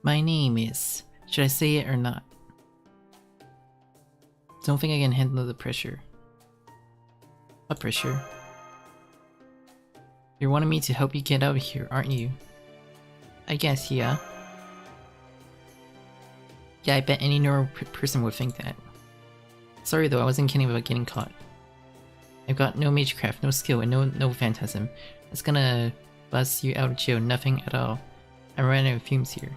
My name is... Should I say it or not? Don't think I can handle the pressure. What pressure? You're wanting me to help you get out of here, aren't you? I guess, yeah. Yeah, I bet any normal person would think that. Sorry though, I wasn't kidding about getting caught. I've got no magecraft, no skill, and no phantasm. It's gonna bust you out of jail, nothing at all. I'm running out of fumes here.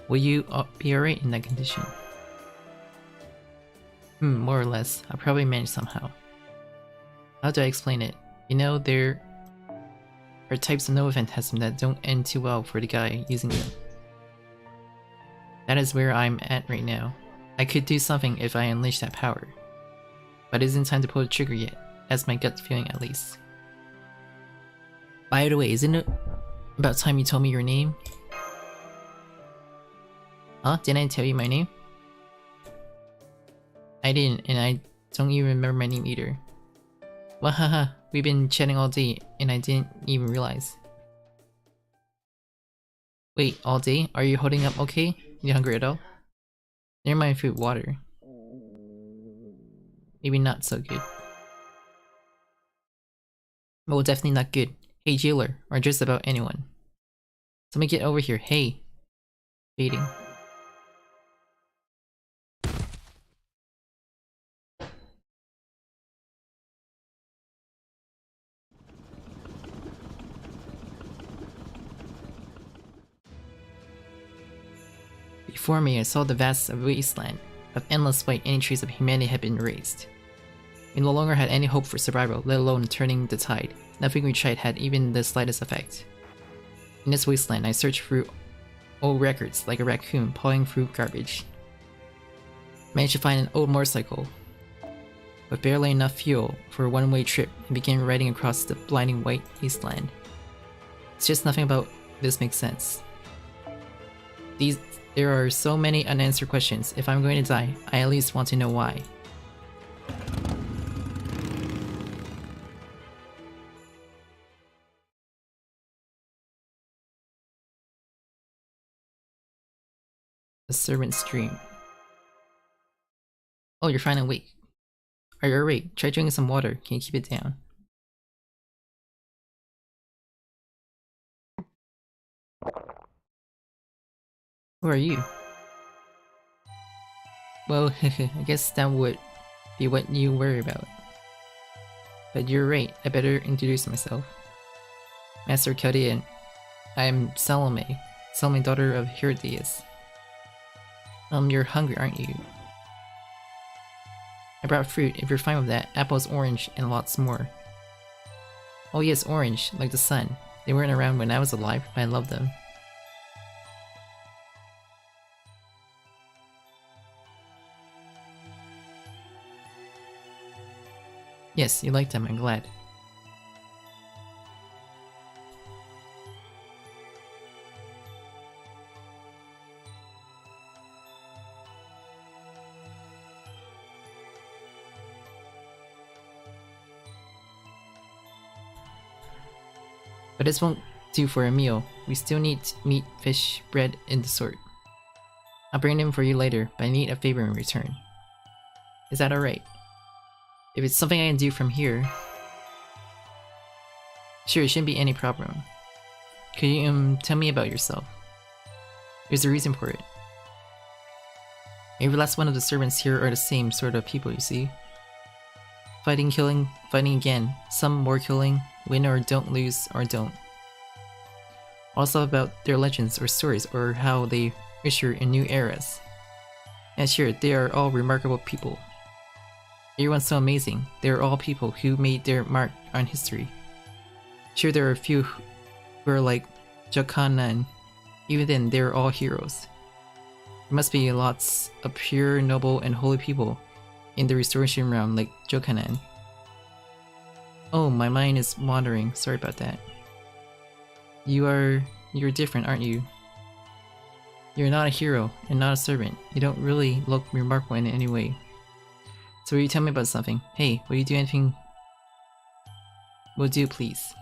Will you be alright in that condition? More or less. I'll probably manage somehow. How do I explain it? You know, there are types of Nova Phantasm that don't end too well for the guy using them. That is where I'm at right now. I could do something if I unleash that power. But it isn't time to pull the trigger yet. That's my gut feeling at least. By the way, isn't it about time you told me your name? Huh? Didn't I tell you my name? I didn't, and I don't even remember my name either. Wahaha, we've been chatting all day, and I didn't even realize. Wait, all day? Are you holding up okay? You hungry at all? Never mind food, water. Maybe not so good. Well, definitely not good. Hey jailer, or just about anyone. Somebody get over here, hey. Waiting. Before me, I saw the vast wasteland of endless white. Any trace of humanity had been erased. We no longer had any hope for survival, let alone turning the tide. Nothing we tried had even the slightest effect. In this wasteland, I searched through old records like a raccoon pawing through garbage. Managed to find an old motorcycle with barely enough fuel for a one-way trip and began riding across the blinding white wasteland. It's just nothing about this makes sense. There are so many unanswered questions. If I'm going to die, I at least want to know why. The servant's dream. Oh, you're finally awake. Are you alright? Try drinking some water. Can you keep it down? Who are you? Well, I guess that would be what you worry about. But you're right, I better introduce myself. Master Kaldian. I am Salome, daughter of Herodias. You're hungry, aren't you? I brought fruit, if you're fine with that. Apples, orange, and lots more. Oh yes, orange, like the sun. They weren't around when I was alive, but I love them. Yes, you like them, I'm glad. But this won't do for a meal. We still need meat, fish, bread, and the sort. I'll bring them for you later, but I need a favor in return. Is that alright? If it's something I can do from here... Sure, it shouldn't be any problem. Could you tell me about yourself? There's a reason for it. Every last one of the servants here are the same sort of people, you see. Fighting, killing, fighting again. Some more killing, win or don't, lose or don't. Also about their legends or stories or how they usher in new eras. And sure, they are all remarkable people. Everyone's so amazing. They are all people who made their mark on history. Sure, there are a few who are like Jokanan. Even then, they are all heroes. There must be lots of pure, noble, and holy people in the restoration realm like Jokanan. Oh, my mind is wandering. Sorry about that. You're different, aren't you? You're not a hero and not a servant. You don't really look remarkable in any way. So will you tell me about something? Hey, will you do anything? Will do, please.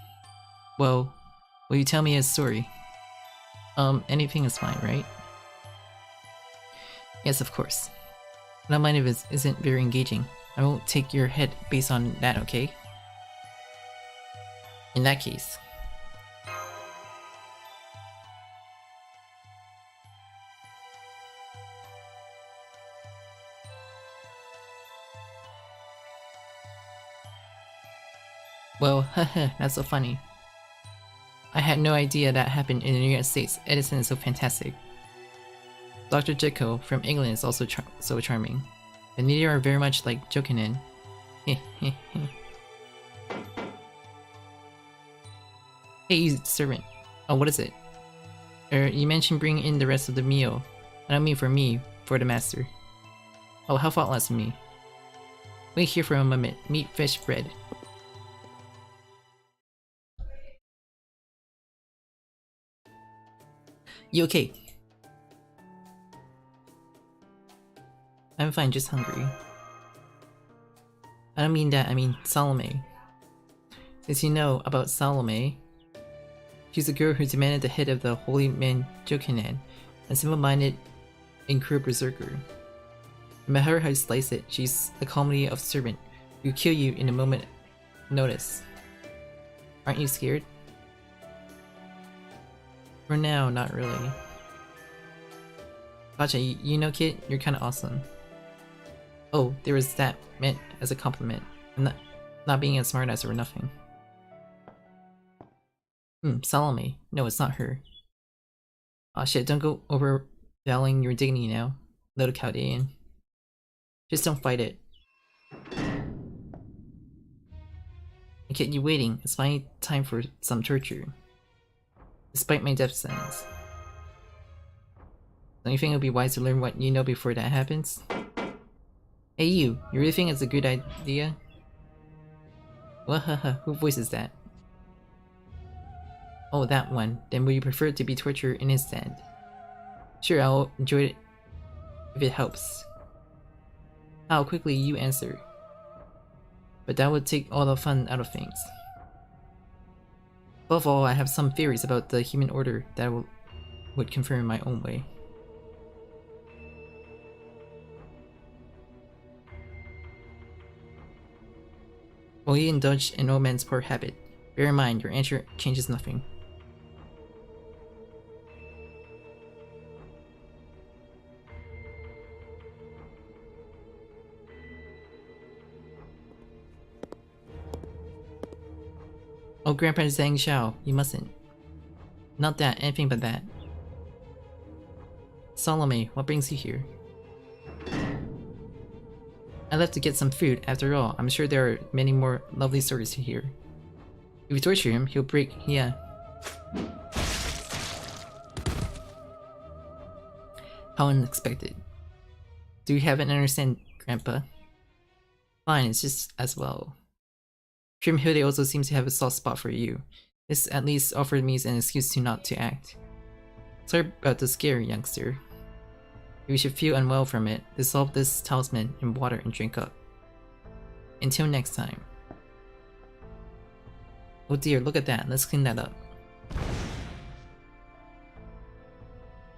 Well, will you tell me a story? Anything is fine, right? Yes, of course. I don't mind if it isn't very engaging. I won't take your head based on that, okay? In that case. Well, haha, that's so funny. I had no idea that happened in the United States. Edison is so fantastic. Dr. Jekyll from England is also so charming. The media are very much like JP-rKyECtnz. Hey, you servant. Oh, what is it? You mentioned bringing in the rest of the meal. I don't mean for me, for the master. Oh, how thoughtless of me. Wait here for a moment. Meat, fish, bread. You okay? I'm fine, just hungry. I don't mean that, I mean Salome. Since you know about Salome, she's the girl who demanded the head of the holy man JP-rKyECtnz, a simple-minded and cruel berserker. No matter how you slice it, she's a comedy of servant who kill you in a moment notice. Aren't you scared? For now, not really. Gotcha, you know kid, you're kinda awesome. Oh, there was that meant as a compliment. I'm not being a smartass or nothing. Salome. No, it's not her. Aw shit, don't go overvaluing your dignity now, little Chaldean. Just don't fight it. I kept you waiting. It's finally time for some torture. Despite my death sentence. Don't you think it would be wise to learn what you know before that happens? Hey you really think it's a good idea? Wahaha, who voices that? Oh, that one. Then would you prefer to be tortured in his stead? Sure, I'll enjoy it if it helps. How quickly you answer. But that would take all the fun out of things. Above all, I have some theories about the human order that would confirm my own way. Will you indulge an old man's poor habit? Bear in mind, your answer changes nothing. Oh, Grandpa Zhang Xiao, you mustn't. Not that, anything but that. Salome, what brings you here? I left to get some food. After all, I'm sure there are many more lovely stories to hear. If you torture him, he'll break. Yeah. How unexpected. Do you have an understand, Grandpa? Fine, it's just as well. Trimhilde also seems to have a soft spot for you. This at least offered me an excuse to not to act. Sorry about the scare, youngster. If you should feel unwell from it, dissolve this talisman in water and drink up. Until next time. Oh dear, look at that. Let's clean that up.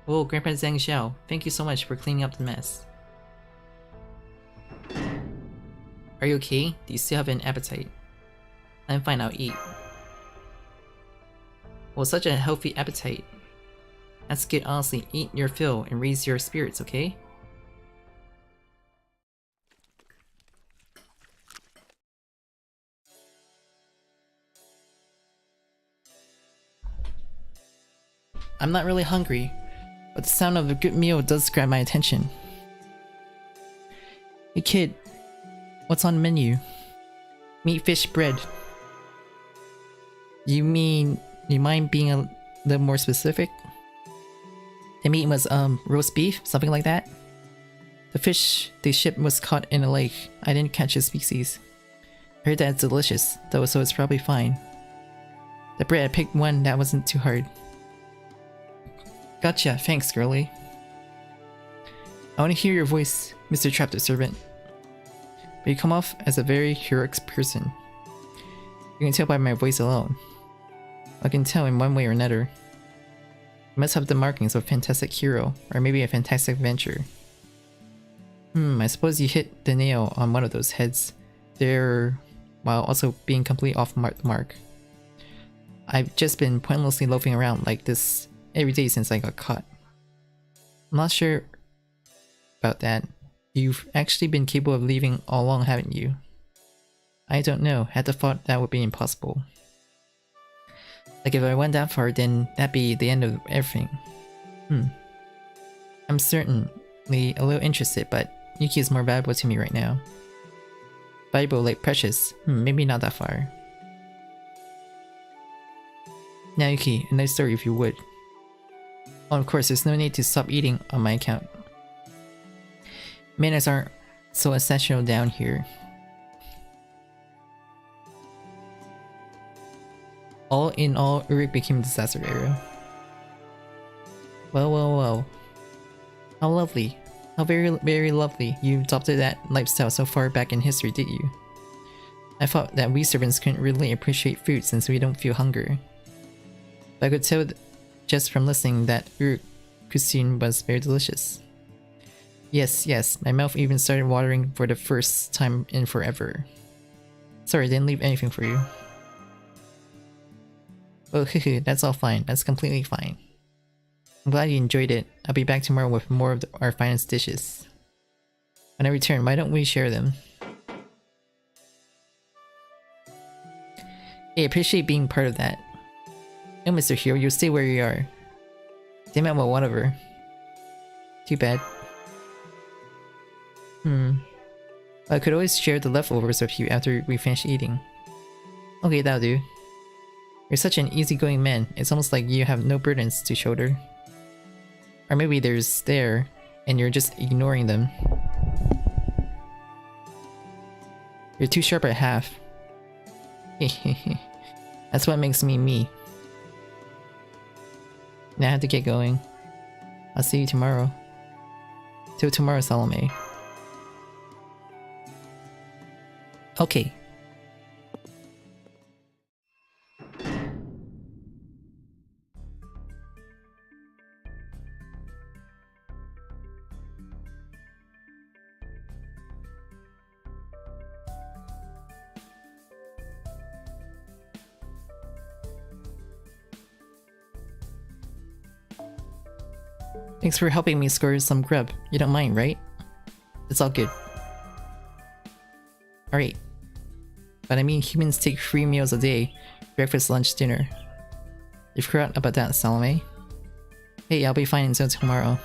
Oh, Grandpa Zhang Xiao, thank you so much for cleaning up the mess. Are you okay? Do you still have an appetite? I'm fine, I'll eat. Well, such a healthy appetite. That's good, honestly. Eat your fill and raise your spirits, okay? I'm not really hungry, but the sound of a good meal does grab my attention. Hey kid, what's on the menu? Meat, fish, bread. You mind being a little more specific? The meat was roast beef, something like that. The fish they shipped was caught in a lake. I didn't catch the species. I heard that it's delicious, though, so it's probably fine. The bread, I picked one that wasn't too hard. Gotcha, thanks, girlie. I want to hear your voice, Mr. Traptor Servant. But you come off as a very heroic person. You can tell by my voice alone. I can tell in one way or another. You must have the markings of a fantastic hero, or maybe a fantastic adventure. I suppose you hit the nail on one of those heads there, while also being completely off the mark. I've just been pointlessly loafing around like this every day since I got caught. I'm not sure about that. You've actually been capable of leaving all along, haven't you? I don't know. Had the thought that would be impossible. Like if I went that far, then that'd be the end of everything. I'm certainly a little interested, but Yuki is more valuable to me right now. Valuable like precious? Maybe not that far. Now Yuki, a nice story if you would. Oh, of course, there's no need to stop eating on my account. Manners aren't so essential down here. All in all, Uruk became a disaster area. Well. How lovely. How very lovely. You adopted that lifestyle so far back in history, did you? I thought that we servants couldn't really appreciate food since we don't feel hunger. But I could tell just from listening that Uruk cuisine was very delicious. Yes, my mouth even started watering for the first time in forever. Sorry, I didn't leave anything for you. Oh, that's all fine. That's completely fine. I'm glad you enjoyed it. I'll be back tomorrow with more of our finest dishes. When I return, why don't we share them? Hey, I appreciate being part of that. No, Mr. Hero, you'll stay where you are. Damn it, well, whatever. Too bad. I could always share the leftovers with you after we finish eating. Okay, that'll do. You're such an easygoing man, it's almost like you have no burdens to shoulder. Or maybe there's there, and you're just ignoring them. You're too sharp at half. That's what makes me me. Now I have to get going. I'll see you tomorrow. Till tomorrow, Salome. Okay. Thanks for helping me score some grub. You don't mind, right? It's all good. Alright. But I mean, humans take 3 meals a day. Breakfast, lunch, dinner. You forgot about that, Salome. Hey, I'll be fine until tomorrow.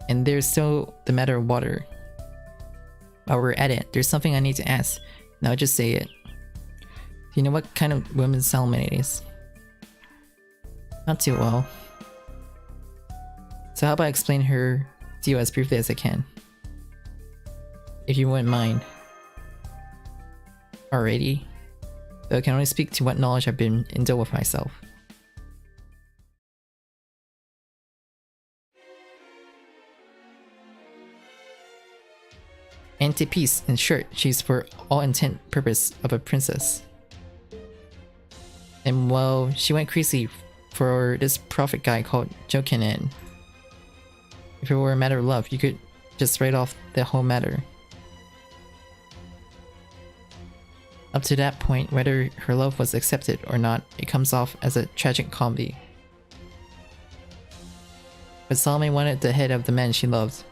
And there's still the matter of water. While we're at it, there's something I need to ask. Now just say it. Do you know what kind of woman Salome is? Not too well. So how about I explain her to you as briefly as I can? If you wouldn't mind. Alrighty. Though I can only speak to what knowledge I've been endowed with myself. Anti-peace, in short, she's for all intent purpose of a princess. And well, she went crazy for this prophet guy called JP-rKyECtnz. If it were a matter of love, you could just write off the whole matter. Up to that point, whether her love was accepted or not, it comes off as a tragic comedy. But Salome wanted the head of the man she loved.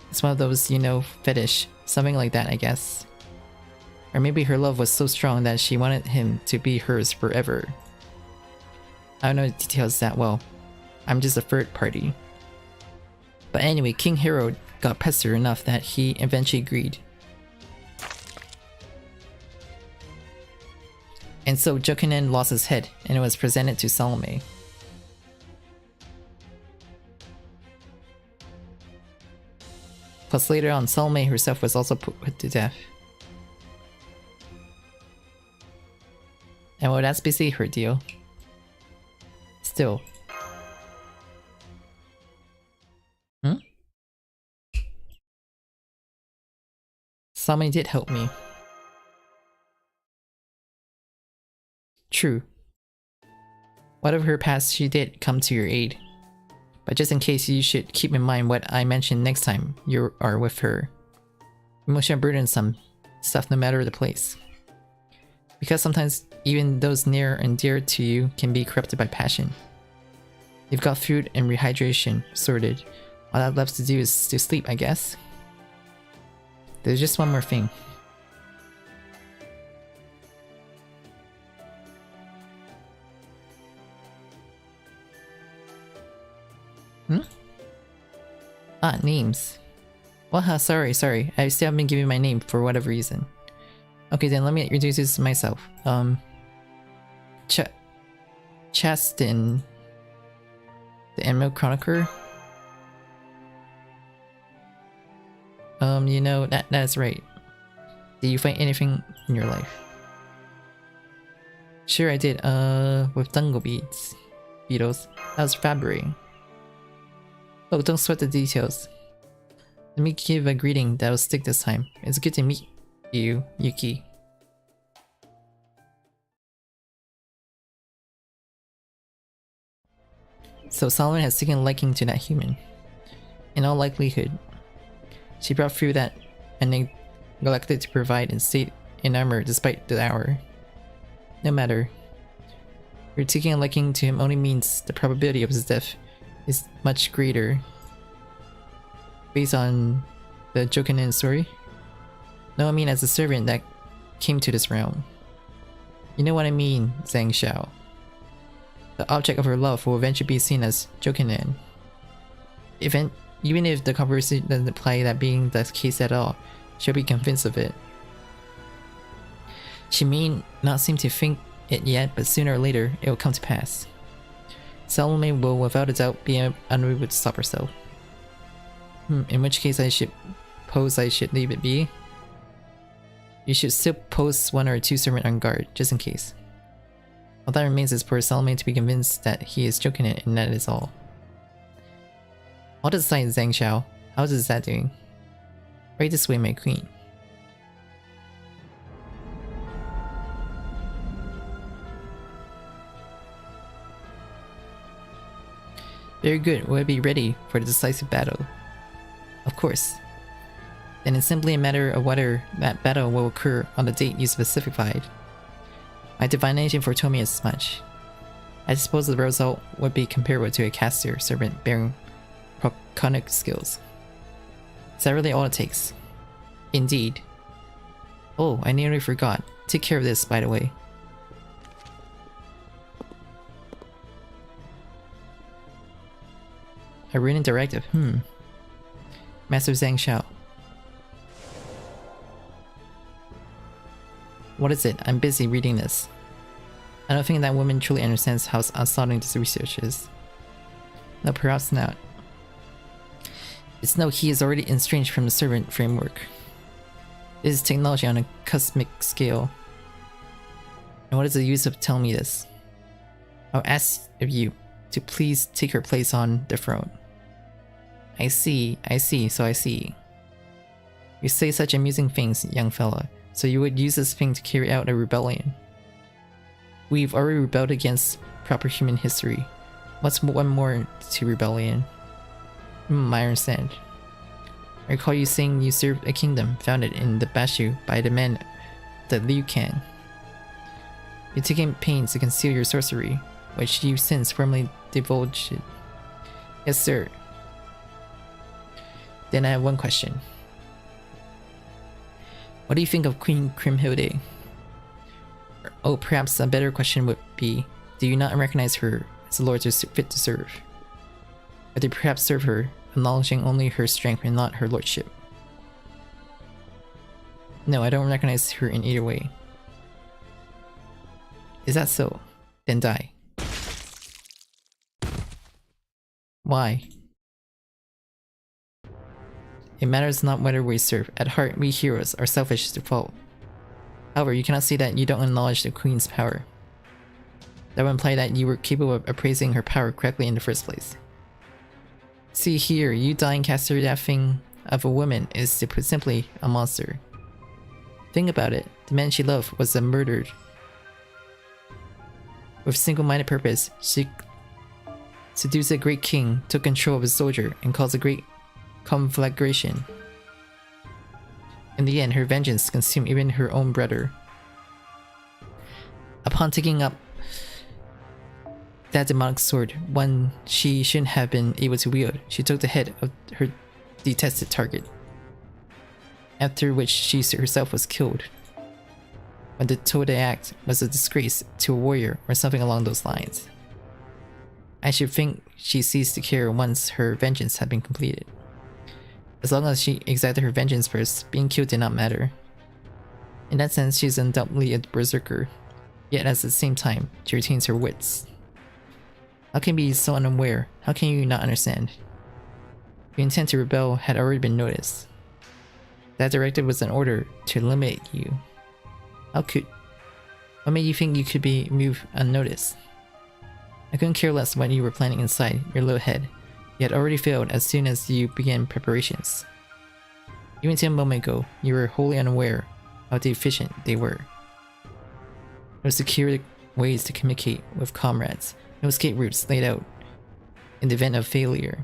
It's one of those, you know, fetish. Something like that, I guess. Or maybe her love was so strong that she wanted him to be hers forever. I don't know the details that well. I'm just a third party. But anyway, King Herod got pestered enough that he eventually agreed. And so JP-rKyECtnz lost his head, and it was presented to Salome. Plus later on, Salome herself was also put to death. And well, that's basically her deal. Still. Salome did help me. True. Whatever her past, she did come to your aid. But just in case, you should keep in mind what I mention next time you are with her. Emotional burdensome stuff no matter the place. Because sometimes even those near and dear to you can be corrupted by passion. You've got food and rehydration sorted. All that left to do is to sleep, I guess. There's just one more thing. Ah, names. Well, sorry. I still haven't been giving my name for whatever reason. Okay, then let me introduce myself. Chastin, the Emerald Chronicler. You know, that's right. Did you find anything in your life? Sure I did, with dungle beetles. That was February. Look, don't sweat the details. Let me give a greeting that'll stick this time. It's good to meet you, Yuki. So Solomon has taken a liking to that human. In all likelihood, she brought through that and neglected to provide and stayed in armor despite the hour. No matter. Your taking a liking to him only means the probability of his death is much greater. Based on the JP-rKyECtnz story? No, I mean as a servant that came to this realm. You know what I mean, Zhang Xiao. The object of her love will eventually be seen as JP-rKyECtnz. Even if the conversation doesn't imply that being the case at all, she'll be convinced of it. She may not seem to think it yet, but sooner or later, it will come to pass. Salome will without a doubt be unable to stop herself. In which case I should leave it be. You should still post 1 or 2 servants on guard, just in case. All that remains is for Salome to be convinced that he is JP-rKyECtnz and that is all. What aside, Zhang Xiao, how is that doing? Right this way, my queen. Very good, we'll be ready for the decisive battle. Of course. Then it's simply a matter of whether that battle will occur on the date you specified. My divination foretold me as much. I suppose the result would be comparable to a caster servant bearing proconic skills. Is that really all it takes? Indeed. Oh, I nearly forgot. Take care of this, by the way. A written directive, Master Zhang Xiao. What is it? I'm busy reading this. I don't think that woman truly understands how unsettling this research is. No, perhaps not. It's no, he is already estranged from the servant framework. This is technology on a cosmic scale. And what is the use of telling me this? I'll ask of you to please take her place on the throne. I see, so I see. You say such amusing things, young fella, so you would use this thing to carry out a rebellion. We've already rebelled against proper human history. What's one more to rebellion? I understand. I recall you saying you served a kingdom founded in the Bashu by the men of the Liu Kang. You've taken pains to conceal your sorcery, which you since firmly divulged. Yes, sir. Then I have one question. What do you think of Queen Kriemhilde? Oh, perhaps a better question would be, do you not recognize her as a lord fit to serve? Or do you perhaps serve her, acknowledging only her strength and not her lordship? No, I don't recognize her in either way. Is that so? Then die. Why? It matters not whether we serve. At heart, we heroes are selfish to fault. However, you cannot say that you don't acknowledge the queen's power. That would imply that you were capable of appraising her power correctly in the first place. See here, you dying caster that thing of a woman is, to put simply, a monster. Think about it. The man she loved was murdered. With single-minded purpose, she seduced a great king, took control of his soldier, and caused a great conflagration. In the end, her vengeance consumed even her own brother. Upon taking up that demonic sword, one she shouldn't have been able to wield, she took the head of her detested target. After which she herself was killed. When the total act was a disgrace to a warrior or something along those lines. I should think she ceased to care once her vengeance had been completed. As long as she exacted her vengeance first, being killed did not matter. In that sense, she is undoubtedly a berserker, yet at the same time, she retains her wits. How can you be so unaware? How can you not understand? Your intent to rebel had already been noticed. That directive was an order to eliminate you. What made you think you could be moved unnoticed? I couldn't care less what you were planning inside your little head. You had already failed as soon as you began preparations. Even till a moment ago, you were wholly unaware how deficient they were. No secure ways to communicate with comrades, no escape routes laid out in the event of failure.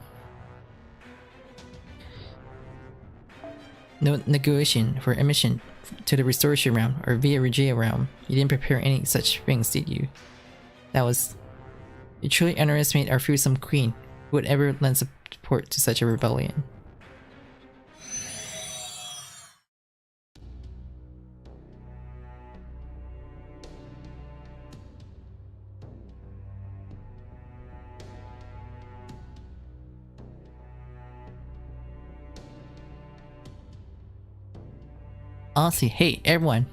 No negotiation for admission to the restoration realm or via Regia realm. You didn't prepare any such things, did you? That was... You truly underestimate our fearsome queen, who would ever lend support to such a rebellion. Honestly, hey everyone!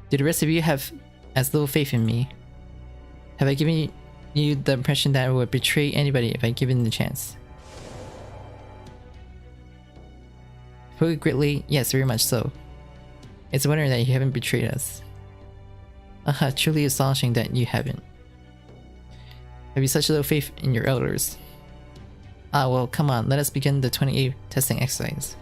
Do the rest of you have as little faith in me? Have I given you the impression that I would betray anybody if I given the chance? Put it greatly, yes, very much so. It's a wonder that you haven't betrayed us. Aha, truly astonishing that you haven't. Have you such little faith in your elders? Ah well, come on, let us begin the 28th testing exercise.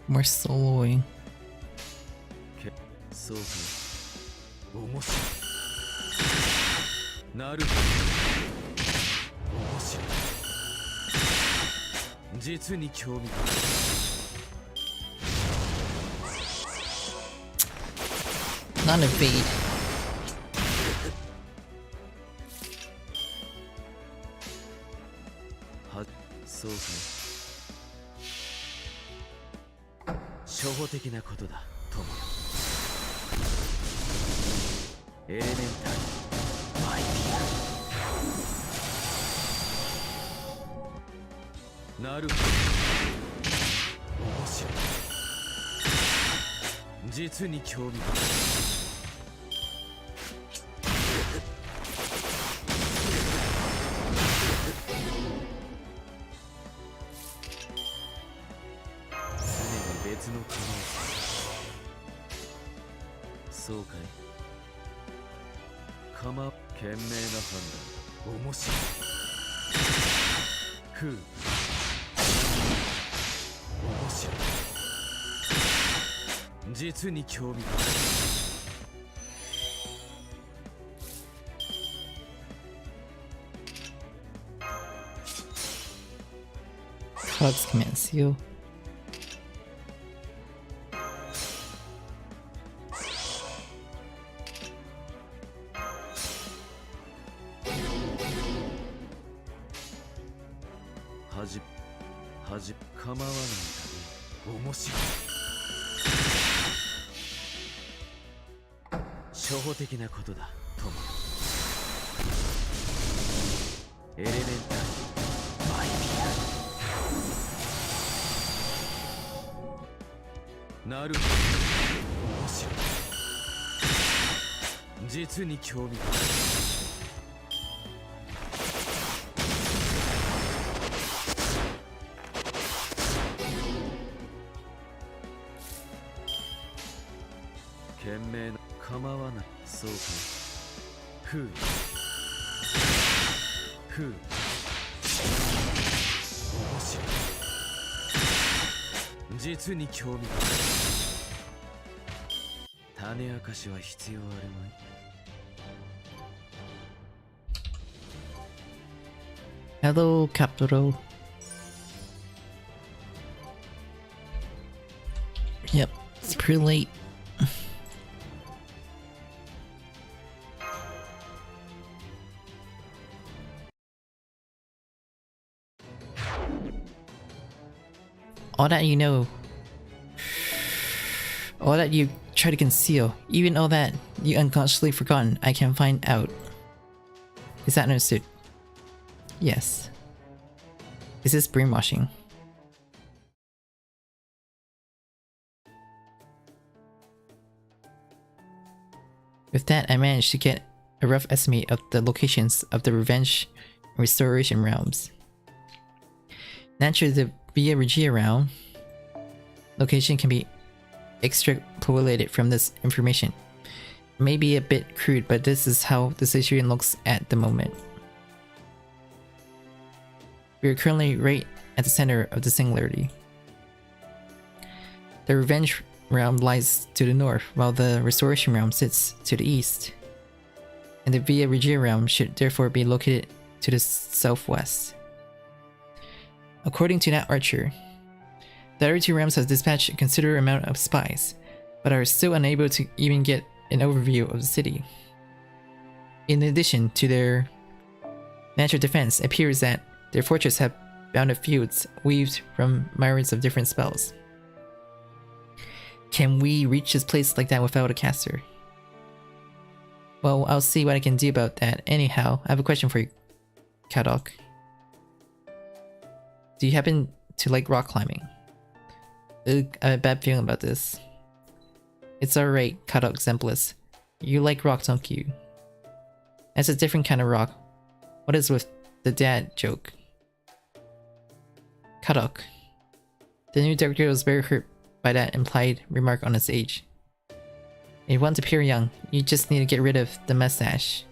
More soloing. Not evade. Clubs command seal. 実に興味が懸命な構わないそうかふうふう面白い実に興味が種明かしは必要あるまい Hello, Capital. Yep, it's pretty late. All that you know, all that you try to conceal, even all that you unconsciously forgotten, I can find out. Is that understood? Yes. Is this brainwashing? With that, I managed to get a rough estimate of the locations of the Revenge and Restoration realms. Naturally, the Via Regia realm location can be extrapolated from this information. It may be a bit crude, but this is how the situation looks at the moment. We are currently right at the center of the singularity. The Revenge realm lies to the north, while the Restoration realm sits to the east. And the Via Regia realm should therefore be located to the southwest. According to that archer, the other two realms have dispatched a considerable amount of spies, but are still unable to even get an overview of the city. In addition to their natural defense, it appears that their fortress have bounded fields weaved from myriads of different spells. Can we reach this place like that without a caster? Well, I'll see what I can do about that. Anyhow, I have a question for you, Kadok. Do you happen to like rock climbing? Ugh, I have a bad feeling about this. It's alright, Kadok Zemplis. You like rock, don't you? That's a different kind of rock. What is with the dad joke? Kadok. The new director was very hurt by that implied remark on his age. If you want to appear young, you just need to get rid of the mustache.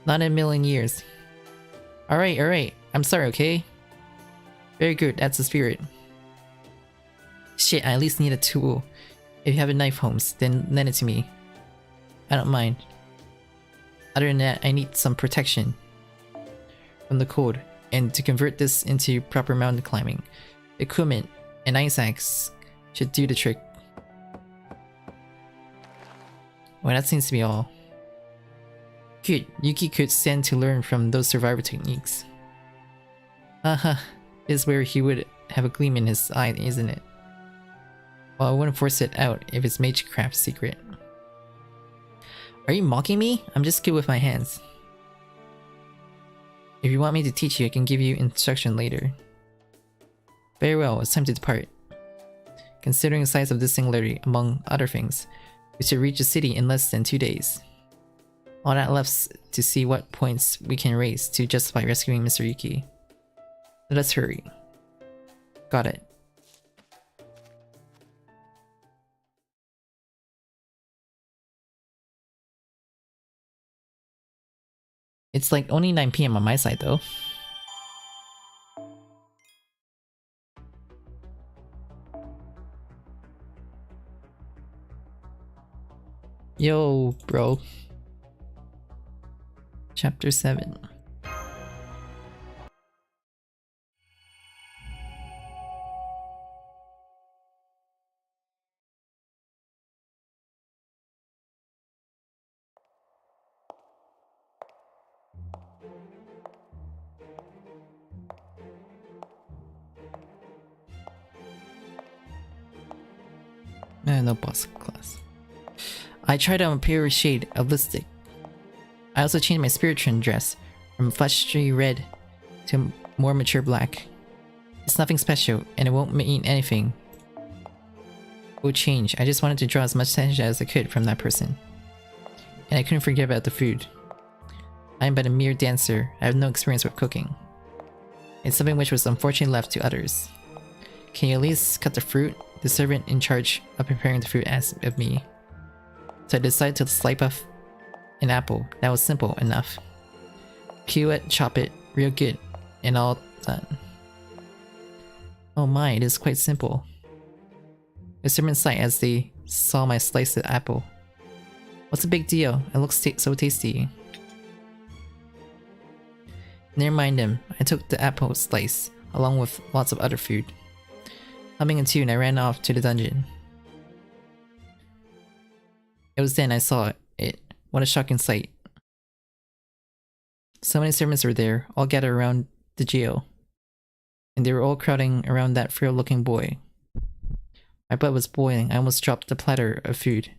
Not in a million years. Alright, I'm sorry, okay? Very good, that's the spirit. Shit, I at least need a tool. If you have a knife, Holmes, then lend it to me. I don't mind. Other than that, I need some protection from the cold, and to convert this into proper mountain climbing. Equipment and ice axe should do the trick. Well, that seems to be all. Good, Yuki could stand to learn from those survivor techniques. Haha, this is where he would have a gleam in his eye, isn't it? Well, I wouldn't force it out if it's Magecraft's secret. Are you mocking me? I'm just good with my hands. If you want me to teach you, I can give you instruction later. Very well, it's time to depart. Considering the size of this singularity, among other things, we should reach the city in less than 2 days. All that left's to see what points we can raise to justify rescuing Mr. Yuki. Let us hurry. Got it. It's like only 9 PM on my side though. Yo, bro. Chapter 7. No boss class. I tried on a pure shade of lipstick. I also changed my spirit trend dress from fleshy red to more mature black. It's nothing special and it won't mean anything. It will change. I just wanted to draw as much attention as I could from that person. and I couldn't forget about the food. I am but a mere dancer. I have no experience with cooking. It's something which was unfortunately left to others. Can you at least cut the fruit? The servant in charge of preparing the food asked of me. So I decided to slice off an apple. That was simple enough. Peel it, chop it, real good, and all done. Oh my, it is quite simple. The servant sighed as they saw my sliced apple. What's the big deal? It looks so tasty. Never mind him. I took the apple slice, along with lots of other food. Humming a tune, I ran off to the dungeon. It was then I saw it. What a shocking sight. So many servants were there, all gathered around the jail. And they were all crowding around that frail-looking boy. My blood was boiling. I almost dropped the platter of food.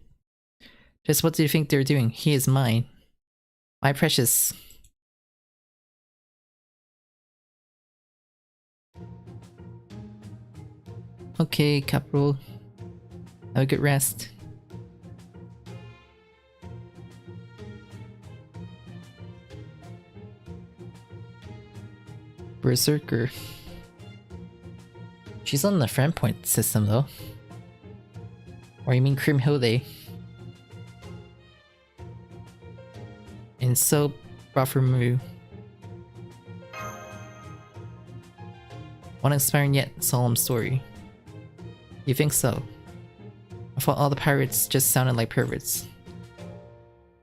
Just what do you think they're doing? He is mine. My precious. Okay, Capital. Have a good rest. Berserker. She's on the friend point system though. Or you mean Crimhilde? And so Buffermoo. One inspiring yet solemn story. You think so? I thought all the pirates just sounded like perverts.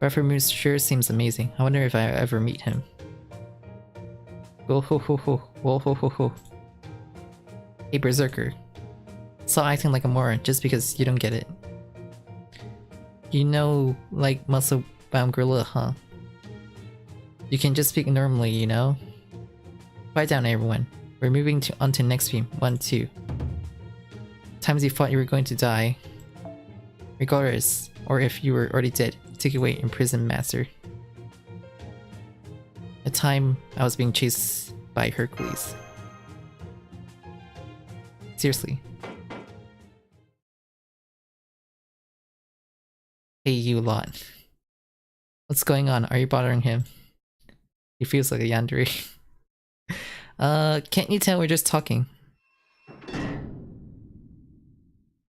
Buffermoo sure seems amazing. I wonder if I ever meet him. Go ho ho ho, whoa ho ho ho. Hey Berserker. Stop acting like a moron just because you don't get it. You know, like muscle-bound gorilla, huh? You can just speak normally, you know? Quiet down everyone. We're moving on to next theme. 1, 2. Times you thought you were going to die. Regardless, or if you were already dead, take away imprisoned master. A time I was being chased by Hercules. Seriously. Hey you lot. What's going on? Are you bothering him? He feels like a yandere. Can't you tell we're just talking?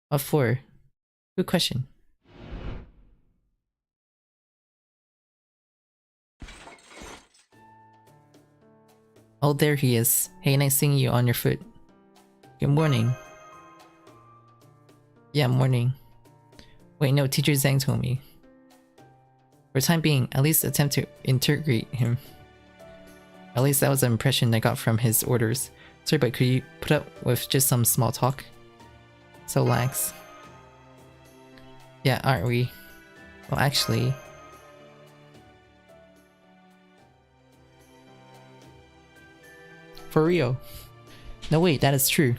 What for? Good question. Oh, there he is. Hey, nice seeing you on your foot. Good morning. Yeah, morning. Wait, no, Teacher Zhang told me. For the time being, at least attempt to integrate him. At least that was the impression I got from his orders. Sorry, but could you put up with just some small talk? So lax. Yeah, aren't we? Well, actually... For real. No wait, that is true.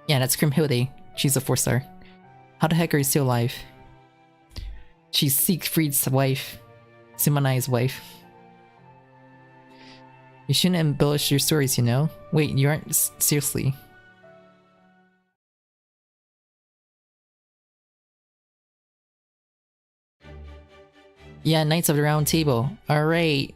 Yeah, that's Crimhilde. She's a 4-star. How the heck are you still alive? She's Siegfried's wife. Simonai's wife. You shouldn't embellish your stories, you know? Wait, you aren't seriously. Yeah, Knights of the Round Table. Alright.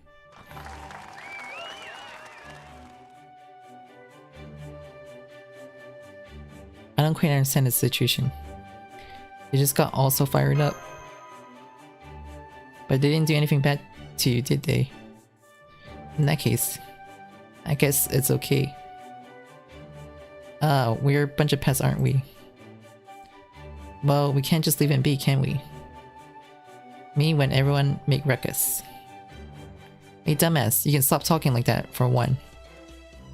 I don't quite understand the situation. They just got all so fired up. But they didn't do anything bad to you, did they? In that case, I guess it's okay. We're a bunch of pests, aren't we? Well, we can't just leave him be, can we? Me when everyone make ruckus. Hey dumbass, you can stop talking like that for one.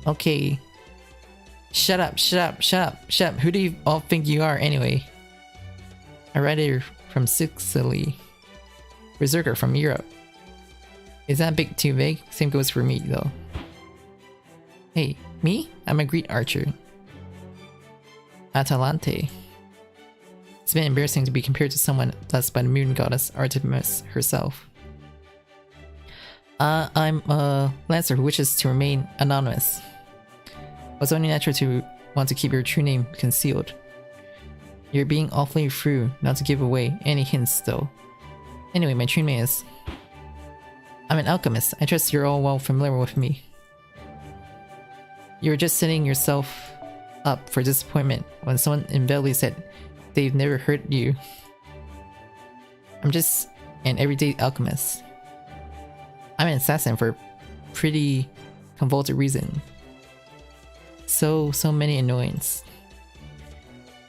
Okay. Shut up, shut up, shut up, shut up. Who do you all think you are anyway? A writer from Sicily. Berserker from Europe. Is that big too vague? Same goes for me though. Hey, me? I'm a Greek archer. Atalante. It's been embarrassing to be compared to someone blessed by the moon goddess Artemis herself. I'm a lancer who wishes to remain anonymous. It's only natural to want to keep your true name concealed. You're being awfully free not to give away any hints though. Anyway, my true name is... I'm an alchemist. I trust you're all well familiar with me. You're just setting yourself up for disappointment when someone invariably said they've never heard you. I'm just an everyday alchemist. I'm an assassin for a pretty convoluted reason. So many annoyances.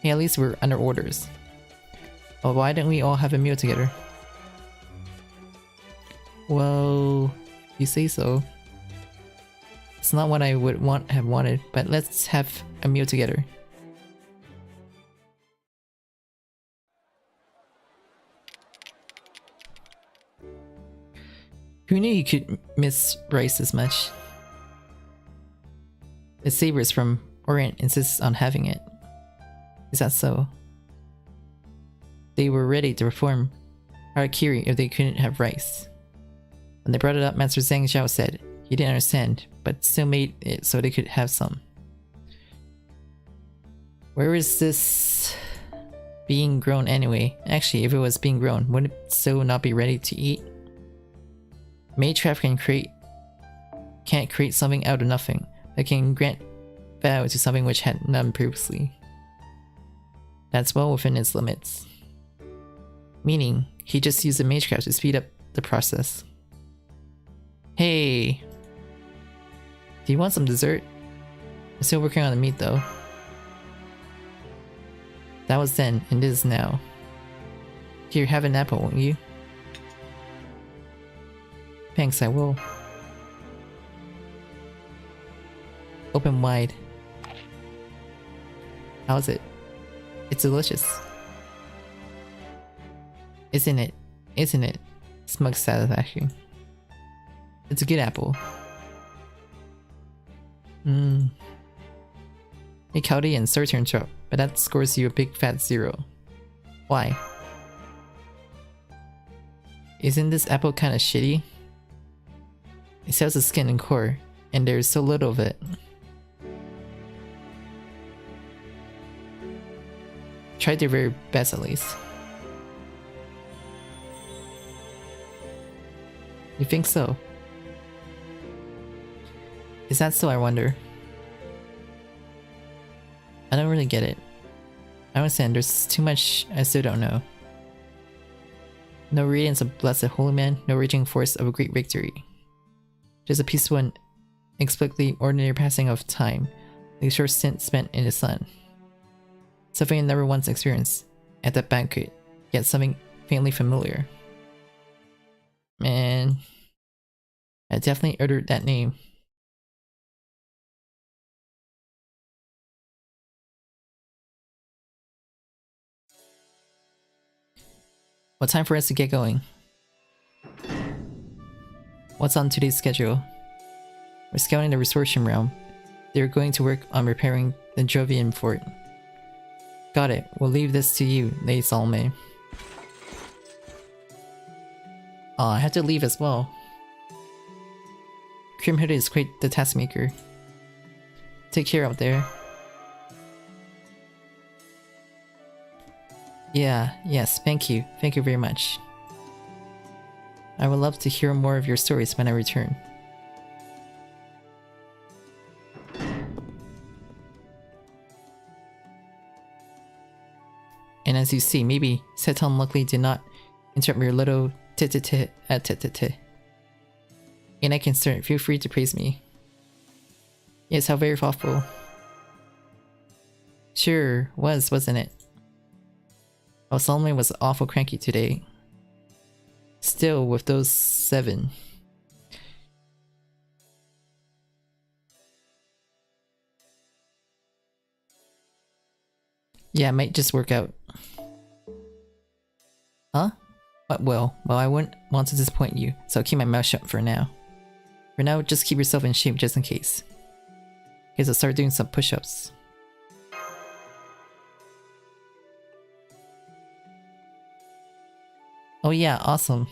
Hey, at least we're under orders. Well, why don't we all have a meal together? Well, you say so. It's not what I would have wanted, but let's have a meal together. Who knew you could miss rice as much? The Sabers from Orient insist on having it. Is that so? They were ready to perform harakiri if they couldn't have rice. When they brought it up, Master Zhang Zhao said he didn't understand, but still made it so they could have some. Where is this being grown anyway? Actually, if it was being grown, wouldn't it still not be ready to eat? Magecraft can't create something out of nothing, but can grant value to something which had none previously. That's well within its limits. Meaning, he just used the Magecraft to speed up the process. Hey! Do you want some dessert? I'm still working on the meat though. That was then, and this is now. Here, have an apple, won't you? Thanks, I will. Open wide. How's it? It's delicious. Isn't it? Isn't it? Smug satisfaction. It's a good apple. Hey, Cowdy and Sir turns up, but that scores you a big fat 0. Why? Isn't this apple kinda shitty? It sells the skin and core, and there's so little of it. Try their very best at least. You think so? Is that so, I wonder? I don't really get it. I understand there's too much I still don't know. No radiance of blessed holy man, no raging force of a great victory. Just a peaceful and inexplicably ordinary passing of time, like a short stint spent in the sun. Something I never once experienced at that banquet, yet something faintly familiar. Man, I definitely uttered that name. Well, time for us to get going. What's on today's schedule? We're scouting the resorption realm. They're going to work on repairing the Jovian fort. Got it. We'll leave this to you, Lady Salome. Aw, I have to leave as well. Crimhood is quite the taskmaker. Take care out there. Yeah, yes, thank you. Thank you very much. I would love to hear more of your stories when I return. And as you see, maybe Seton luckily did not interrupt your little tit-tit-tit. And I can start. Feel free to praise me. Yes, how very thoughtful. Sure, wasn't it? Oh, Salome was awful cranky today. Still, with those 7. Yeah, it might just work out. Huh? What will? Well, I wouldn't want to disappoint you, so I'll keep my mouth shut for now. For now, just keep yourself in shape just in case. Guess I'll start doing some push-ups. Oh yeah, awesome.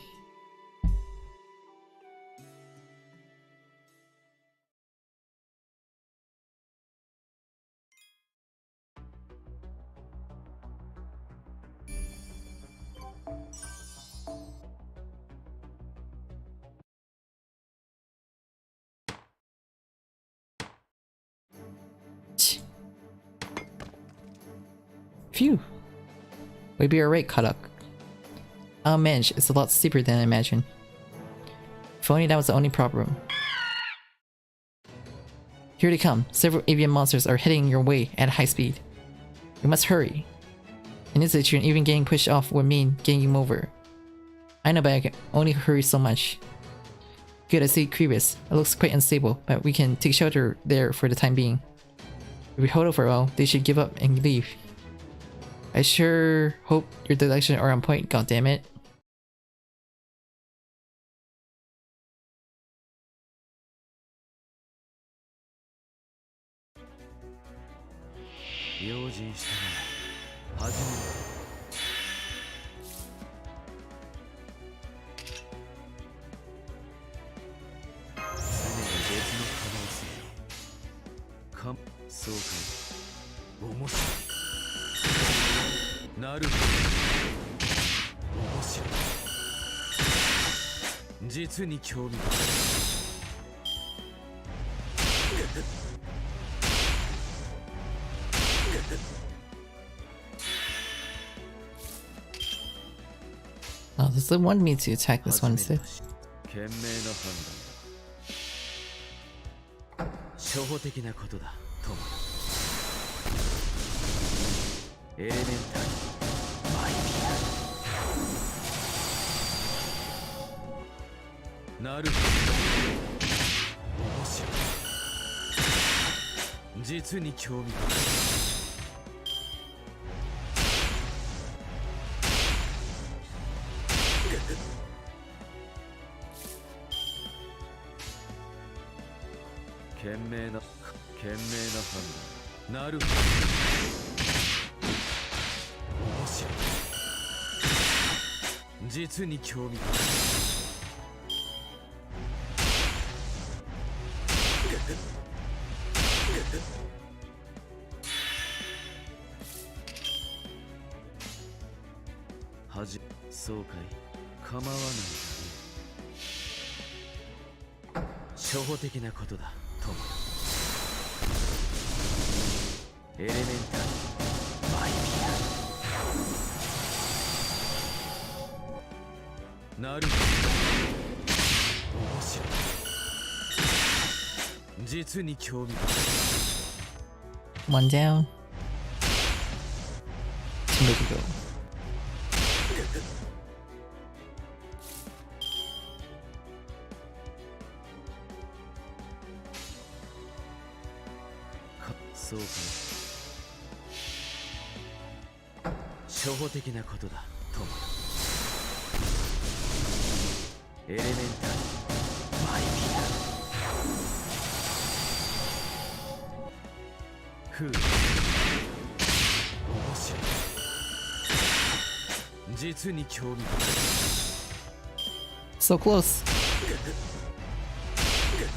Phew. Maybe you're right, Kadak. Our manage is a lot steeper than I imagined. If only that was the only problem. Here they come. Several avian monsters are heading your way at high speed. We must hurry. In this situation, even getting pushed off would mean getting him over. I know, but I can only hurry so much. Good, I see Crevice. It looks quite unstable, but we can take shelter there for the time being. If we hold it for a while, they should give up and leave. I sure hope your directions are on point, goddammit. Oh, does it want me to attack this one instead? One down. Two more to go. So close.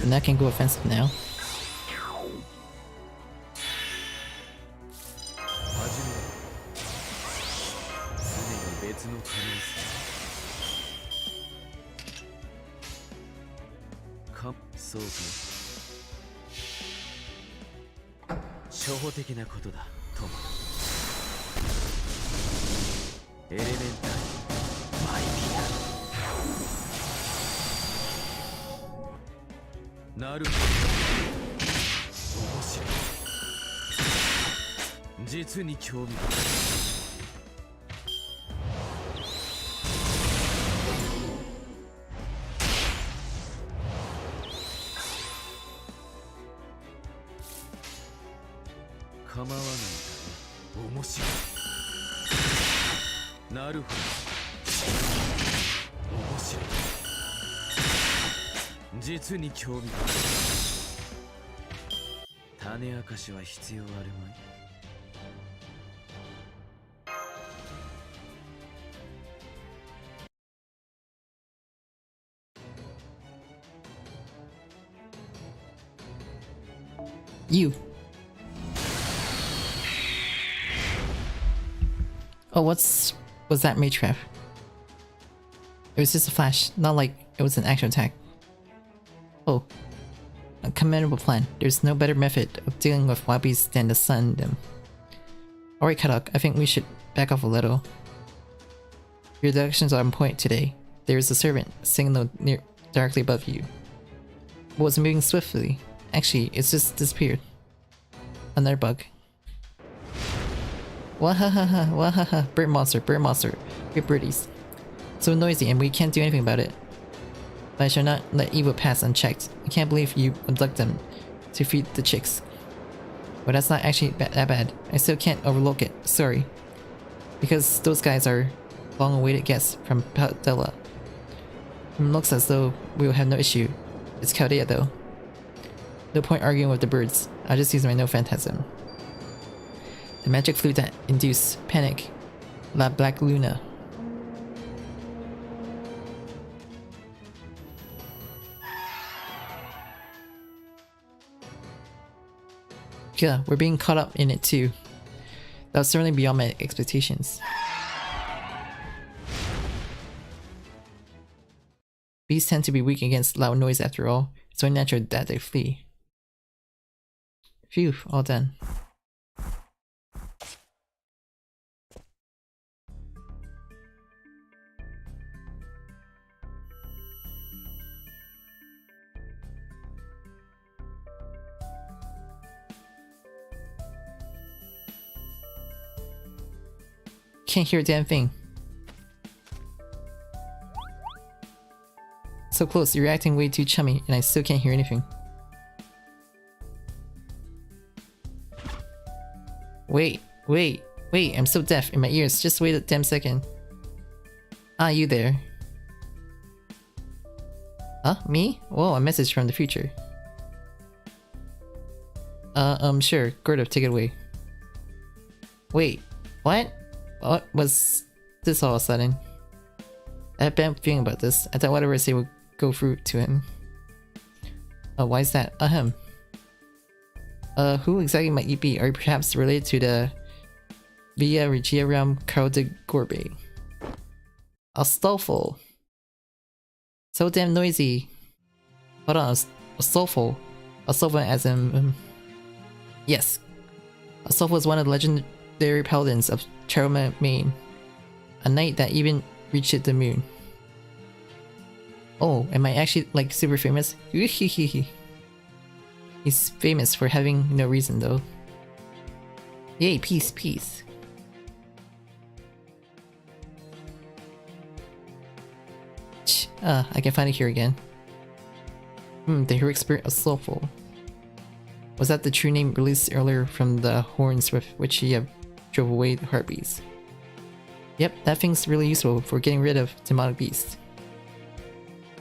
And that can go offensive now. You. Oh, was that mage trap? It was just a flash, not like it was an actual attack. Oh. A commendable plan. There's no better method of dealing with wobbies than to stun them. Alright, Kadok, I think we should back off a little. Your directions are on point today. There is a servant singing near directly above you. It was moving swiftly. Actually, it's just disappeared. Another bug. Wahahaha, wahaha, bird monster, great birdies. So noisy and we can't do anything about it. But I shall not let evil pass unchecked. I can't believe you abduct them to feed the chicks. But that's not actually that bad. I still can't overlook it, sorry. Because those guys are long-awaited guests from Padella. It looks as though we will have no issue. It's Chaldea though. No point arguing with the birds. I'll just use my no phantasm. The magic flute that induced panic. La Black Luna. Yeah, we're being caught up in it too. That was certainly beyond my expectations. Beasts tend to be weak against loud noise after all. It's only natural that they flee. Phew, all done. Can't hear a damn thing. So close, you're acting way too chummy and I still can't hear anything. Wait, I'm so deaf in my ears, just wait a damn second. Ah, you there. Huh? Me? Whoa, a message from the future. Sure, Gordo, take it away. Wait, what? What was this all of a sudden? I had a bad feeling about this. I thought whatever I say would go through to him. Oh, why is that? Ahem. Who exactly might you be? Are you perhaps related to the BGM Composers? Astolfo. So damn noisy. Hold on, Astolfo. Astolfo as in... yes. Astolfo was one of the legendary paladins of Traum, Maine. A knight that even reached the moon. Oh, am I actually like super famous? He's famous for having no reason though. Yay, peace, peace. I can finally hear again. The heroic spirit of Soulful. Was that the true name released earlier from the horns with which he drove away the heartbeats? Yep, that thing's really useful for getting rid of demonic beasts.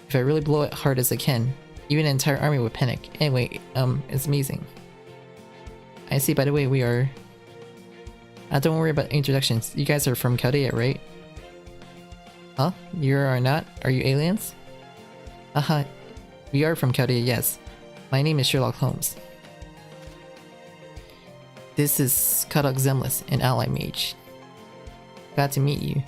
If I really blow it hard as I can, even an entire army would panic. Anyway, it's amazing. I see, by the way, we are... don't worry about introductions. You guys are from Chaldea, right? Huh? You are not? Are you aliens? Haha, we are from Chaldea, yes. My name is Sherlock Holmes. This is Kadok Zemlis, an ally mage. Glad to meet you.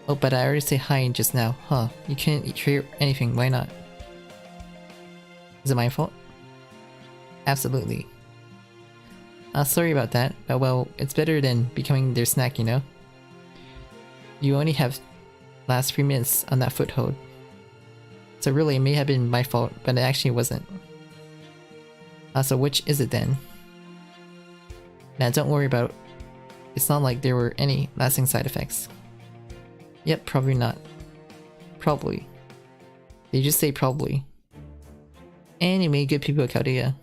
Oh, but I already said hi just now. Huh, you couldn't hear anything, why not? Is it my fault? Absolutely. Sorry about that, but well, it's better than becoming their snack, you know? You only have last 3 minutes on that foothold. So really, it may have been my fault, but it actually wasn't. So which is it then? Now don't worry about it. It's not like there were any lasting side effects. Yep, probably not. Probably. They just say probably. Anyway, good people of Chaldea.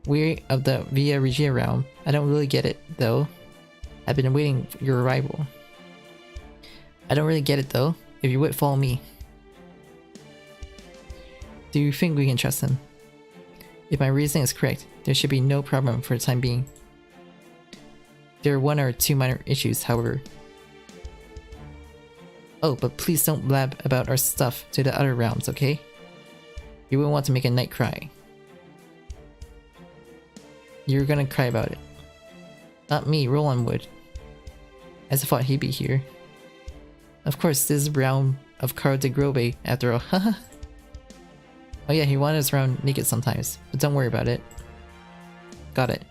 We're of the BGM realm. I don't really get it, though. I've been awaiting your arrival. I don't really get it, though. If you would follow me. Do you think we can trust him? If my reasoning is correct, there should be no problem for the time being. There are 1 or 2 minor issues, however. Oh, but please don't blab about our stuff to the other realms, okay? You wouldn't want to make a knight cry. You're gonna cry about it. Not me, Roland would. As I thought he'd be here. Of course, this is realm of Carl de Grobe, after all, haha. Oh yeah, he wanders around naked sometimes, but don't worry about it. Got it.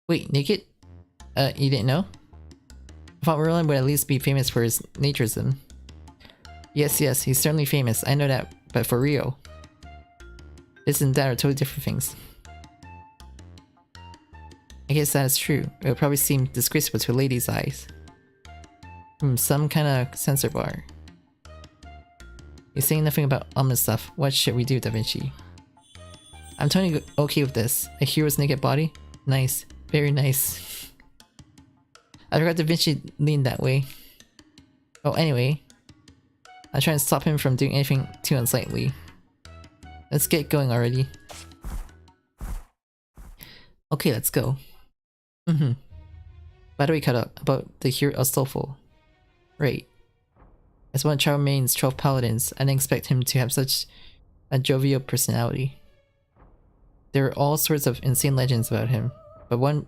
Wait, Nugget? You didn't know? I thought Wulan would at least be famous for his naturism. Yes, he's certainly famous, I know that, but for real. This and that are totally different things. I guess that is true. It would probably seem disgraceful to a lady's eyes. Some kind of censor bar. You're saying nothing about ominous stuff. What should we do, Da Vinci? I'm totally okay with this. A hero's naked body? Nice. Very nice. I forgot Da Vinci leaned that way. Oh, anyway. I'm trying to stop him from doing anything too unsightly. Let's get going already. Okay, let's go. By the way, cut out about the hero Astolfo. Right. As one of Charlemagne's 12 paladins, I didn't expect him to have such a jovial personality. There are all sorts of insane legends about him, but one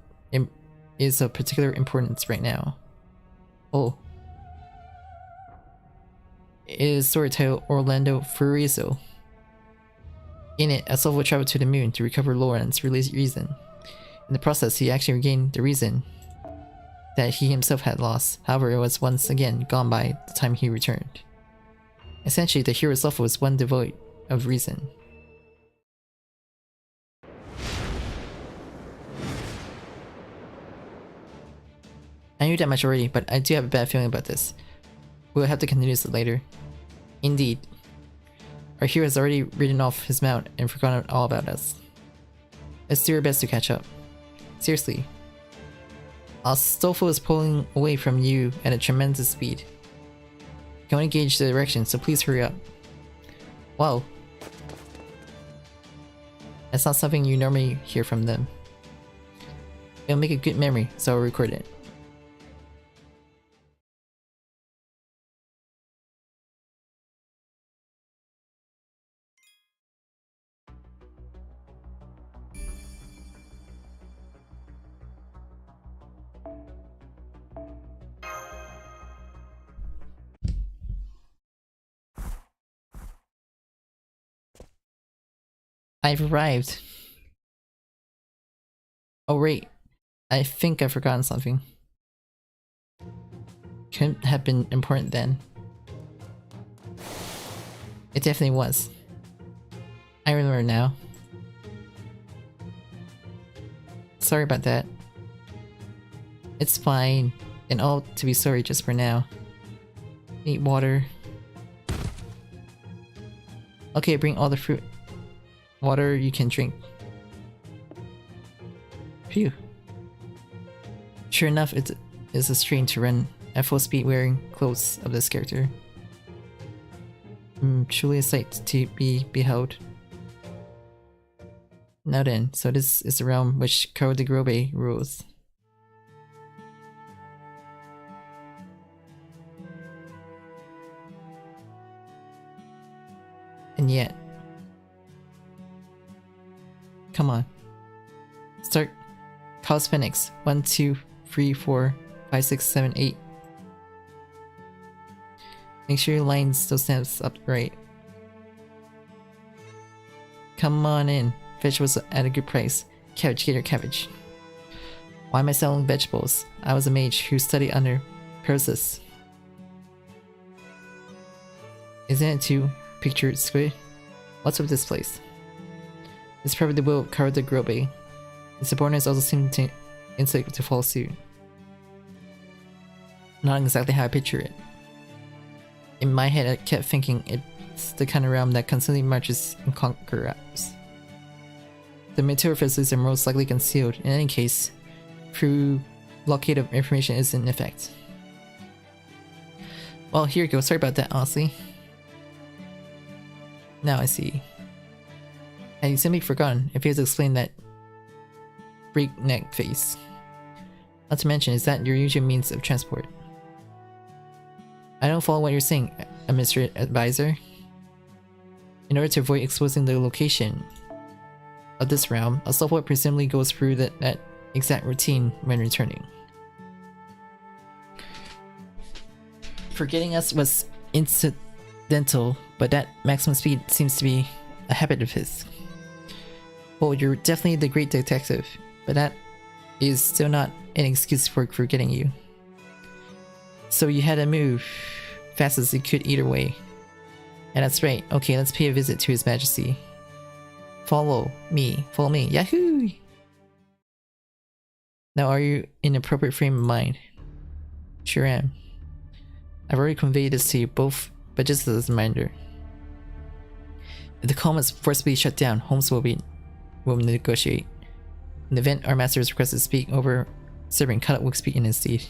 is of particular importance right now. Oh. It is story titled Orlando Furioso. In it, Astolfo traveled to the moon to recover Lauren's reason. In the process, he actually regained the reason that he himself had lost. However, it was once again gone by the time he returned. Essentially, the hero itself was one devoid of reason. I knew that much already, but I do have a bad feeling about this. We'll have to continue this later. Indeed. Our hero has already ridden off his mount and forgotten all about us. Let's do our best to catch up. Seriously. Astolfo is pulling away from you at a tremendous speed. You can only gauge the direction, so please hurry up. Wow. That's not something you normally hear from them. It'll make a good memory, so I'll record it. I've arrived. Oh wait, I think I've forgotten something. Couldn't have been important then. It definitely was. I remember now. Sorry about that. It's fine, and all to be sorry just for now. Need water. Okay, bring all the fruit. Water you can drink. Phew. Sure enough, it is a strain to run at full speed wearing clothes of this character. Truly a sight to be beheld. Now then, so this is the realm which Caro de Grobe rules. And yet... Come on. Start calisthenics. 1, 2, 3, 4, 5, 6, 7, 8. Make sure your lines those snaps up right. Come on in. Vegetables at a good price. Cabbage, get your cabbage. Why am I selling vegetables? I was a mage who studied under Persis. Isn't it too pictured squid? What's with this place? It's probably the will of Caro de Grobe. The subordinates also seem to instigate to follow suit. Not exactly how I picture it. In my head, I kept thinking it's the kind of realm that constantly marches and conquers. The material facilities are most likely concealed. In any case, through blockade of information is in effect. Well, here you go. Sorry about that, honestly. Now I see. Had you simply forgotten if he has explained that breakneck face. Not to mention, is that your usual means of transport? I don't follow what you're saying, Mr. Advisor. In order to avoid exposing the location of this realm, a software presumably goes through that exact routine when returning. Forgetting us was incidental, but that maximum speed seems to be a habit of his. Well, you're definitely the great detective, but that is still not an excuse for forgetting you. So you had to move fast as you could either way. And that's right. Okay, let's pay a visit to His Majesty. Follow me. Follow me. Yahoo! Now are you in an appropriate frame of mind? Sure am. I've already conveyed this to you both, but just as a reminder. If the calm is forcibly shut down, Holmes will negotiate. In the event our master is requested to speak over serving, Cut will speak in his stead.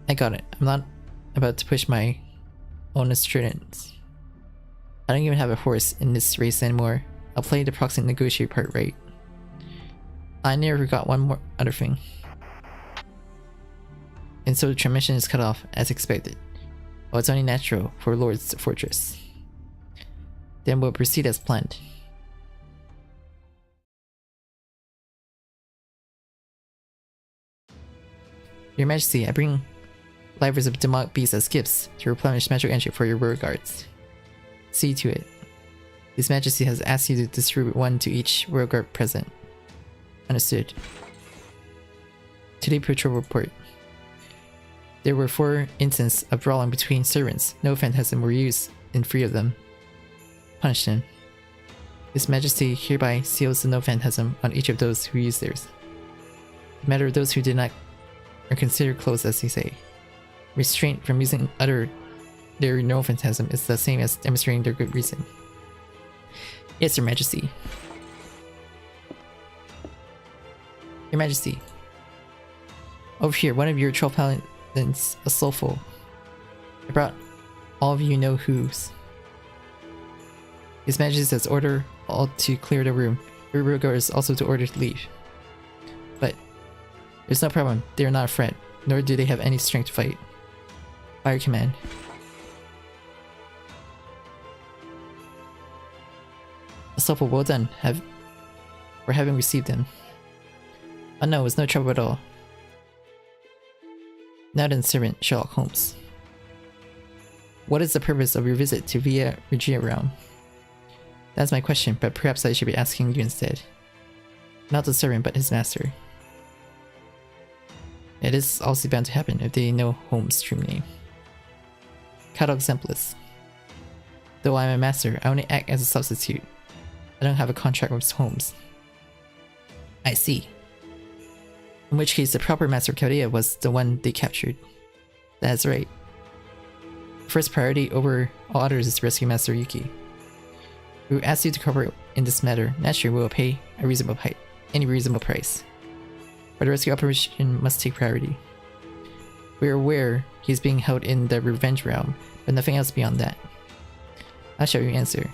I got it. I'm not about to push my own assurance. I don't even have a horse in this race anymore. I'll play the proxy negotiate part right. I never forgot one more other thing. And so the transmission is cut off as expected. Well, it's only natural for Lord's Fortress. Then we'll proceed as planned. Your Majesty, I bring livers of demonic beasts as gifts to replenish magic energy for your rear guards. See to it. His Majesty has asked you to distribute one to each rear guard present. Understood. Today patrol report. There were 4 instances of brawling between servants. No phantasm were used in 3 of them. Punish them. His Majesty hereby seals the no phantasm on each of those who used theirs. The matter of those who did not are considered closed, as they say. Restraint from using their no phantasm is the same as demonstrating their good reason. Yes, Your Majesty. Your Majesty. Over here, one of your 12 paladins, a soulful. I brought all of you know who's. His Majesty says order all to clear the room. Your rear guard is also to order to leave. But there's no problem. They are not a threat, nor do they have any strength to fight. Fire command. A soulful, well done. For having received them. Oh no, it's no trouble at all. Now then, servant Sherlock Holmes. What is the purpose of your visit to BGM realm? That's my question, but perhaps I should be asking you instead. Not the servant, but his master. It is also bound to happen if they know Holmes' true name. Cat exemplis. Though I am a master, I only act as a substitute. I don't have a contract with Holmes. I see. In which case, the proper master of Chaldea was the one they captured. That's right. First priority over all others is rescue Master Yuki. We will ask you to cooperate in this matter. Naturally, we will pay any reasonable price. But the rescue operation must take priority. We are aware he is being held in the revenge realm, but nothing else beyond that. I'll show you answer.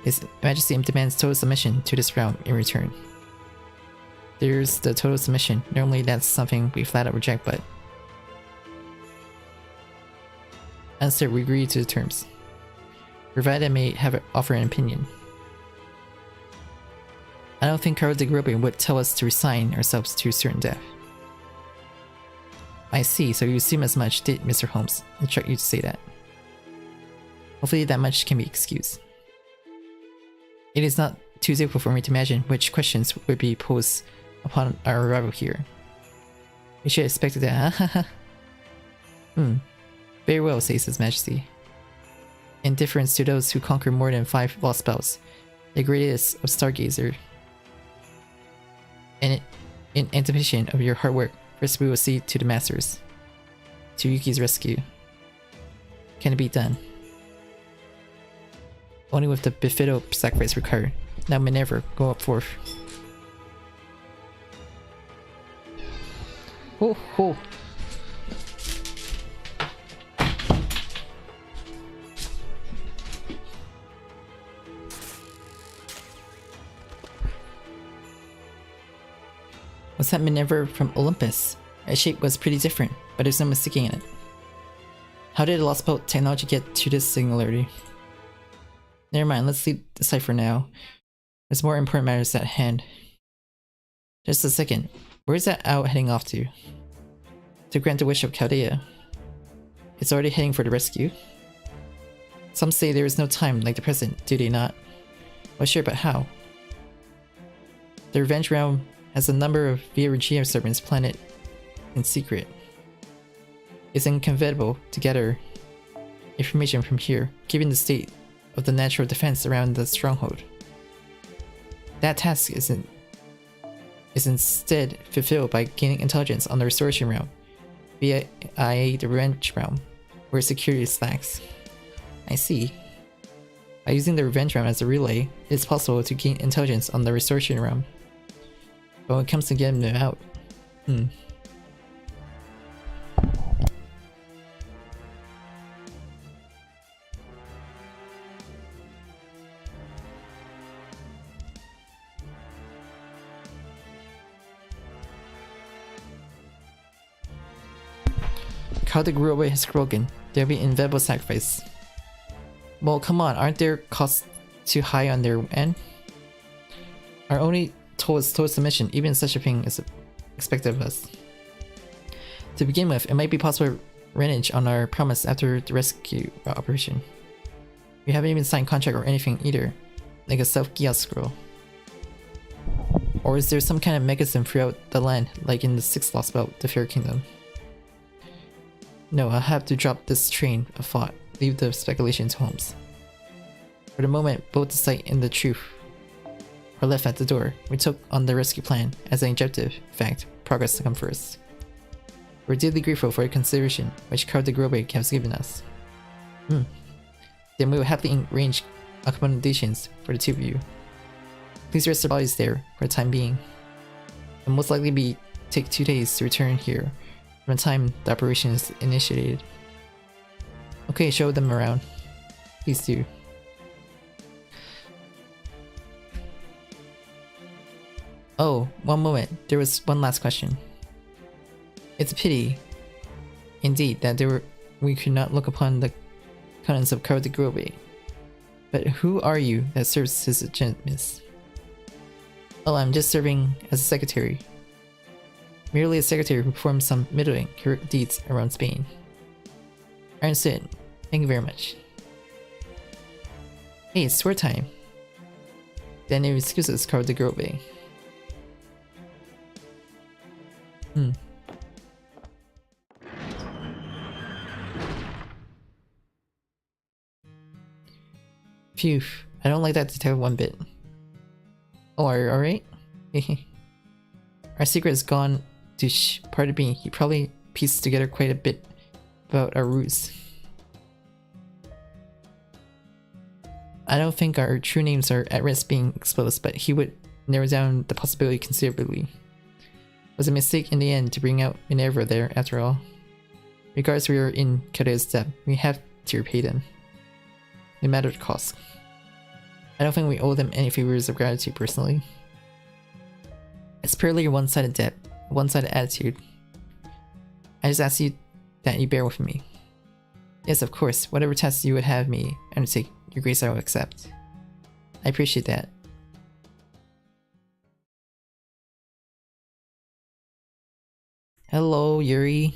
His Majesty demands total submission to this realm in return. There's the total submission. Normally that's something we flat out reject, but... Understood, we agree to the terms. Provided I may offer an opinion. I don't think Carlo de Grobe would tell us to resign ourselves to certain death. I see, so you assume as much, did Mr. Holmes instruct you to say that? Hopefully that much can be excused. It is not too difficult for me to imagine which questions would be posed upon our arrival here. We should have expected that, Very well, says His Majesty. In deference to those who conquer more than 5 Lostbelts, the greatest of Stargazer. And in anticipation of your hard work, first we will see to the masters. To Yuki's rescue. Can it be done? Only with the Bifido sacrifice required. Now McNamara, go up forth. Oh ho! Was that McNamara from Olympus? Its shape was pretty different, but there's no mistaking it. How did the Lostbelt technology get to this singularity? Never mind, let's leave the cipher now. There's more important matters at hand. Just a second, where's that owl heading off to? To grant the wish of Chaldea. It's already heading for the rescue. Some say there is no time like the present, do they not? Well sure, but how? The Revenge Realm has a number of BGM servants planted in secret. It's inconceivable to gather information from here, given the state of the natural defense around the stronghold. That task is instead fulfilled by gaining intelligence on the Restoration Realm via the Revenge Realm, where security slacks. I see. By using the Revenge Realm as a relay, it is possible to gain intelligence on the Restoration Realm. But when it comes to getting them out, how the Gruobe has broken, there'll be inevitable sacrifice. Well, come on, aren't their costs too high on their end? Our only toll is towards the mission, even such a thing is expected of us. To begin with, it might be possible to renege on our promise after the rescue operation. We haven't even signed contract or anything either, like a self-kiosk scroll. Or is there some kind of mechanism throughout the land, like in the 6th Lostbelt, the Fair Kingdom? No, I'll have to drop this train of thought, leave the speculation to Holmes. For the moment, both the sight and the truth are left at the door. We took on the rescue plan as an objective fact, progress to come first. We're deeply grateful for your consideration, which Carl de Grobe has given us. Then we will happily arrange accommodations for the two of you. Please rest your bodies there for the time being. It'll most likely take 2 days to return here from the time the operation is initiated. Okay, show them around. Please do. Oh, one moment. There was one last question. It's a pity, indeed, that we could not look upon the countenance of Carl de Grobe. But who are you that serves his agendas? Well, I'm just serving as a secretary. Merely a secretary who performs some middling heroic deeds around Spain. I understand. Thank you very much. Hey, it's tour time. Then it excuses Carl de Grobe. Phew, I don't like that detail one bit. Oh, are you alright? Our secret is gone to pardon me, he probably pieced together quite a bit about our ruse. I don't think our true names are at risk being exposed, but he would narrow down the possibility considerably. It was a mistake in the end to bring out Minerva there, after all. Regardless, we are in Kare's debt. We have to repay them, no matter the cost. I don't think we owe them any favors of gratitude personally. It's purely a one-sided debt, a one-sided attitude. I just ask you that you bear with me. Yes, of course, whatever tests you would have me undertake, your grace I will accept. I appreciate that. Hello, Yuri.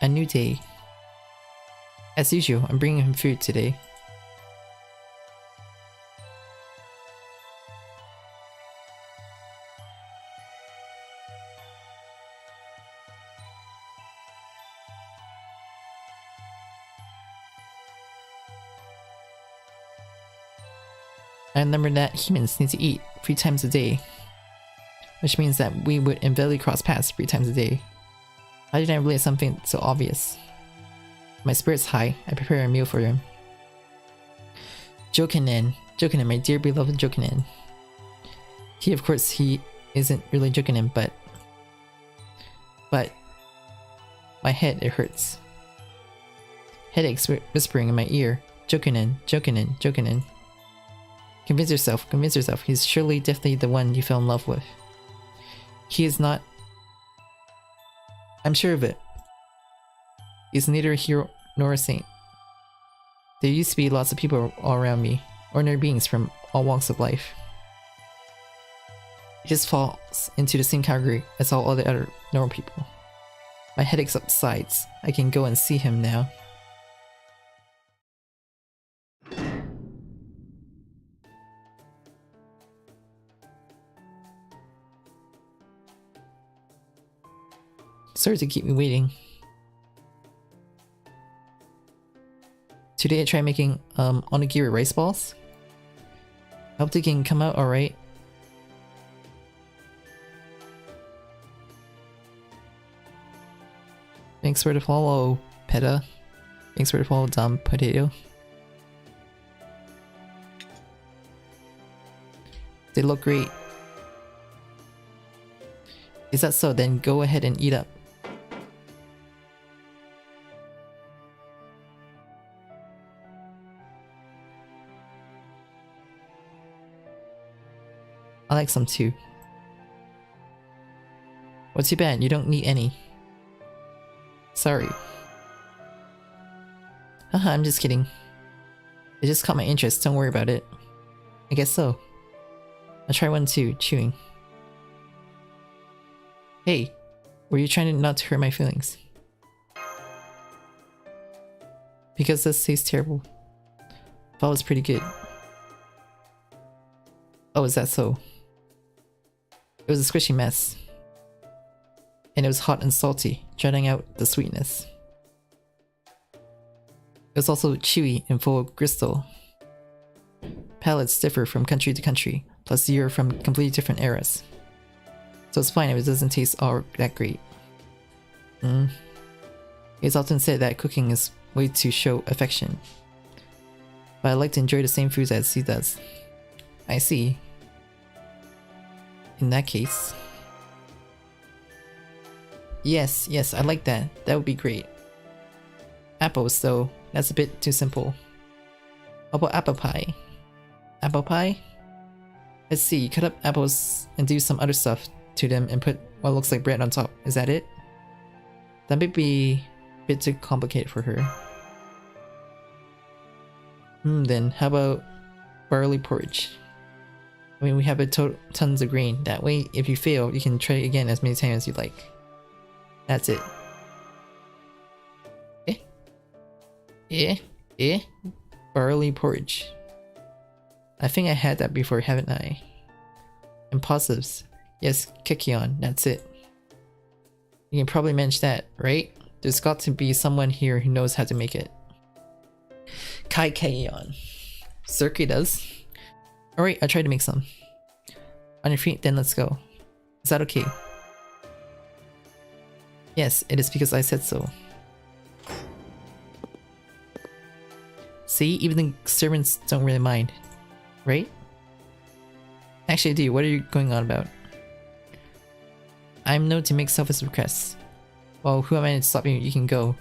A new day. As usual, I'm bringing him food today. I remember that humans need to eat 3 times a day, which means that we would inevitably cross paths 3 times a day. How did I relate something so obvious? My spirit's high, I prepare a meal for him. Jokinen, my dear beloved Jokinen. Of course, he isn't really Jokinen, but my head, it hurts. Headaches whispering in my ear. Jokinen. Convince yourself, he's surely definitely the one you fell in love with. He is not. I'm sure of it. He's neither a hero nor a saint. There used to be lots of people all around me, ordinary beings from all walks of life. He just falls into the same category as all other normal people. My headache subsides. I can go and see him now. Sorry to keep me waiting. Today I tried making onigiri rice balls. I hope they can come out alright. Thanks for the follow, Peta. Thanks for the follow, Dumb Potato. They look great. Is that so? Then go ahead and eat up. I like some too. What's too bad? You don't need any. Sorry. Haha, I'm just kidding. It just caught my interest, don't worry about it. I guess so. I'll try one too, chewing. Hey, were you trying to not to hurt my feelings? Because this tastes terrible. That was pretty good. Oh, is that so? It was a squishy mess. And it was hot and salty, jutting out the sweetness. It was also chewy and full of gristle. Palates differ from country to country, plus you're from completely different eras. So it's fine if it doesn't taste all that great. It's often said that cooking is a way to show affection. But I like to enjoy the same foods as he does. I see. In that case... Yes, I like that. That would be great. Apples though, that's a bit too simple. How about apple pie? Apple pie? Let's see, cut up apples and do some other stuff to them and put what looks like bread on top. Is that it? That may be a bit too complicated for her. Then how about barley porridge? I mean, we have tons of grain. That way, if you fail, you can try again as many times as you like. That's it. Barley porridge. I think I had that before, haven't I? And positives. Yes, Kekion, that's it. You can probably manage that, right? There's got to be someone here who knows how to make it. Kekion. Circuit does. Alright, I'll try to make some. On your feet, then let's go. Is that okay? Yes, it is because I said so. See, even the servants don't really mind. Right? Actually I do, what are you going on about? I'm known to make selfish requests. Well, who am I to stop you? You can go.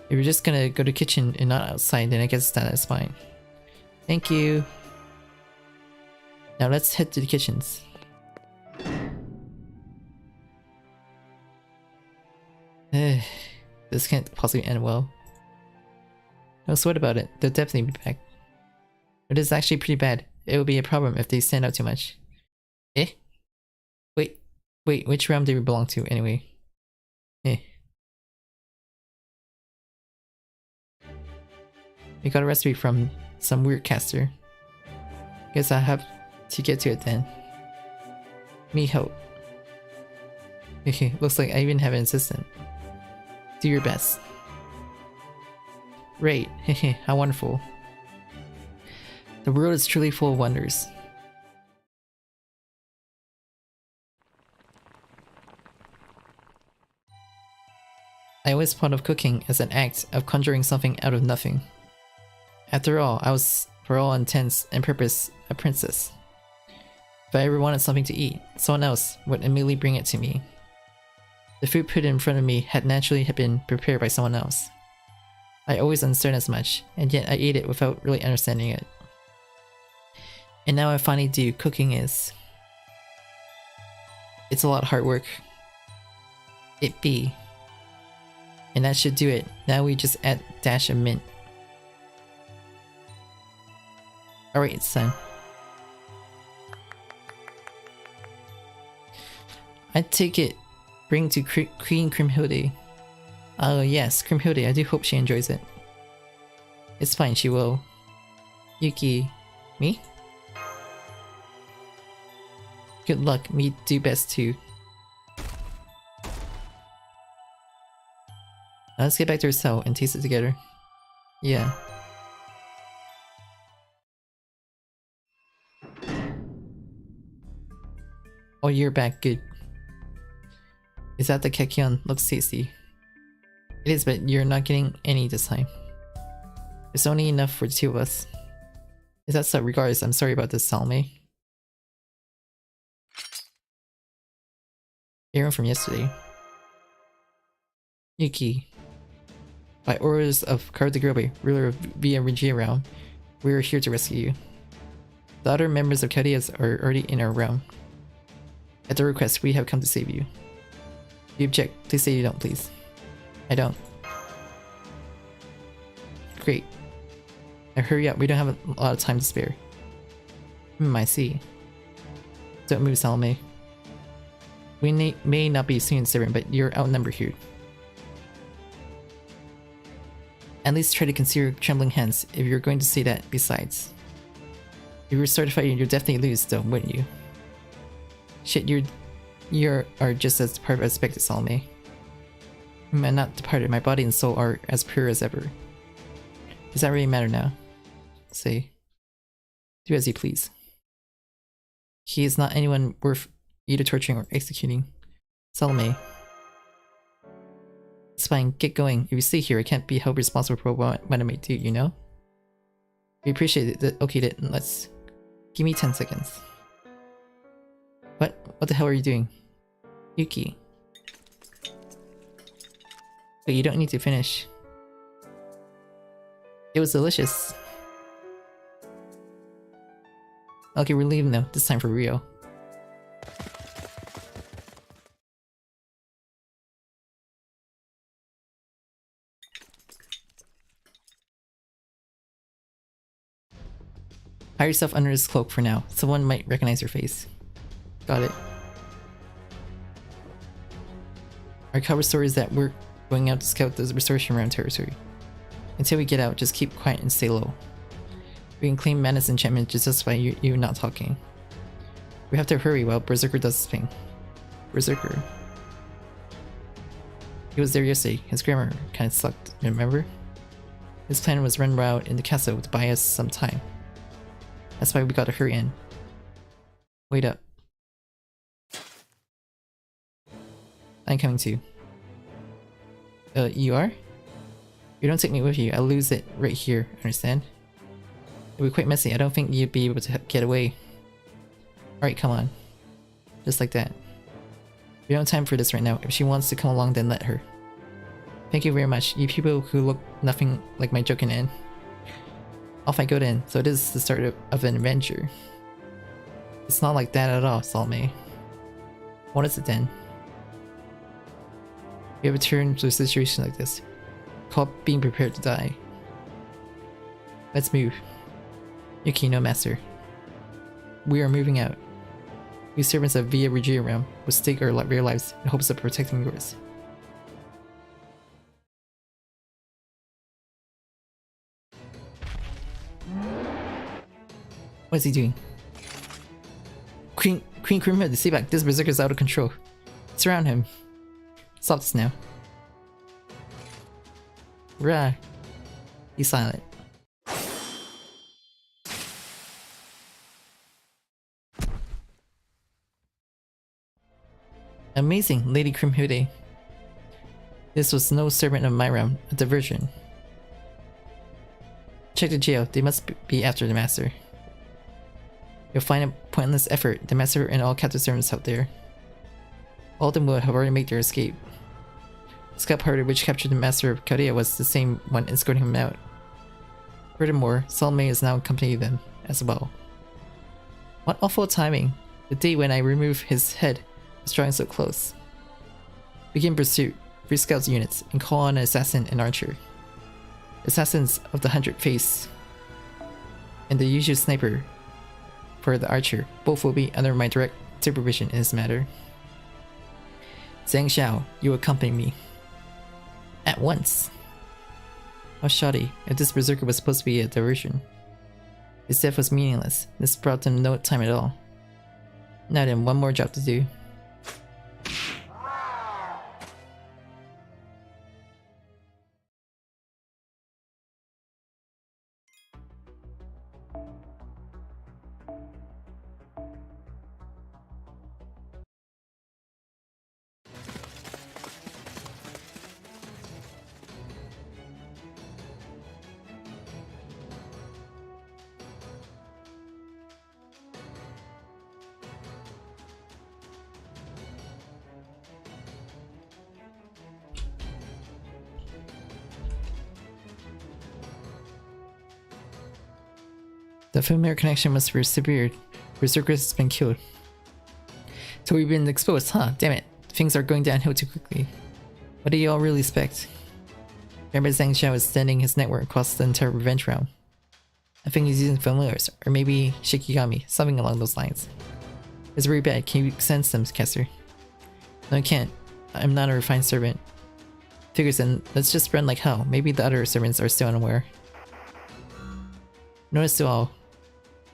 If you're just gonna go to the kitchen and not outside, then I guess that is fine. Thank you. Now let's head to the kitchens. This can't possibly end well. No sweat about it, they'll definitely be back. But it's actually pretty bad. It will be a problem if they stand out too much. Wait, which realm do we belong to anyway? We got a recipe from some weird caster. Guess I have to get to it then. Me help. Looks like I even have an assistant. Do your best. Right, how wonderful. The world is truly full of wonders. I always thought of cooking as an act of conjuring something out of nothing. After all, I was, for all intents and purpose, a princess. If I ever wanted something to eat, someone else would immediately bring it to me. The food put in front of me had naturally been prepared by someone else. I always understood as much, and yet I ate it without really understanding it. And now I finally do. Cooking is... It's a lot of hard work. It be. And that should do it. Now we just add a dash of mint. Alright, it's time. I take it Bring to Queen Kriemhilde. Oh yes, Kriemhilde, I do hope she enjoys it. It's fine, she will. Yuki... Me? Good luck, me do best too. Now let's get back to her cell and taste it together. Yeah. Oh, you're back, good. Is that the Kekion? Looks tasty. It is, but you're not getting any this time. There's only enough for the two of us. Is that so? Regardless, I'm sorry about this, Salome. Aaron from yesterday. Yuki. By orders of Karadagrobe, ruler of BGM realm, we are here to rescue you. The other members of Kadias are already in our realm. At the request, we have come to save you. If you object, please say you don't, please. I don't. Great. Now hurry up, we don't have a lot of time to spare. I see. Don't move, Salome. We may not be soon serving, but you're outnumbered here. At least try to conceal your trembling hands if you're going to say that. Besides, if you're certified, you'd definitely lose, though, wouldn't you? Shit, you are just as departed as expected, Salome. I'm not departed. My body and soul are as pure as ever. Does that really matter now? Say, do as you please. He is not anyone worth either torturing or executing. Salome. It's fine, get going. If you stay here, I can't be held responsible for what I may do, you know? We appreciate it. Okay, then let's... Give me 10 seconds. What the hell are you doing? Yuki. But you don't need to finish. It was delicious. Okay, we're leaving now. This time for real. Hide yourself under his cloak for now. Someone might recognize your face. Got it. Our cover story is that we're going out to scout the restoration around territory. Until we get out, just keep quiet and stay low. We can claim madness enchantment to justify you not talking. We have to hurry while Berserker does his thing. Berserker. He was there yesterday. His grammar kinda sucked, remember? His plan was run wild in the castle to buy us some time. That's why we gotta hurry in. Wait up. I'm coming too. You are? If you don't take me with you, I'll lose it right here, understand? It'll be quite messy. I don't think you'd be able to get away. Alright, come on. Just like that. We don't have time for this right now. If she wants to come along, then let her. Thank you very much, you people who look nothing like my joking in. Off I go then, so it is the start of an adventure. It's not like that at all, Salome. What is it then? We have a turn to a situation like this. Called being prepared to die. Let's move. Yuki, no master. We are moving out. We servants of BGM realm will stake our real lives in hopes of protecting yours. What is he doing? Queen Kriemhilde, stay back. This berserker is out of control. Surround him. Stop this now. Rah. He's silent. Amazing, Lady Kriemhilde. This was no servant of my realm, a diversion. Check the jail. They must be after the master. You'll find a pointless effort. The master and all captive servants out there. All of them will have already made their escape. The scout party which captured the master of Kadias was the same one escorting him out. Furthermore, Salome is now accompanying them as well. What awful timing! The day when I remove his head was drawing so close. Begin pursuit, free scouts units, and call on an assassin and archer. Assassins of the 100 face and the usual sniper for the archer, both will be under my direct supervision in this matter. Zhang Xiao, you accompany me. At once. How shoddy, if this berserker was supposed to be a diversion. His death was meaningless. This brought him no time at all. Now then, one more job to do. The familiar connection must be severed. Berserker has been killed. So we've been exposed, huh? Damn it. Things are going downhill too quickly. What do you all really expect? Remember Zhang Xiao is extending his network across the entire revenge realm. I think he's using familiars, or maybe Shikigami, something along those lines. It's very bad. Can you sense them, Kessler? No, I can't. I'm not a refined servant. Figures then, let's just run like hell. Maybe the other servants are still unaware. Notice to all.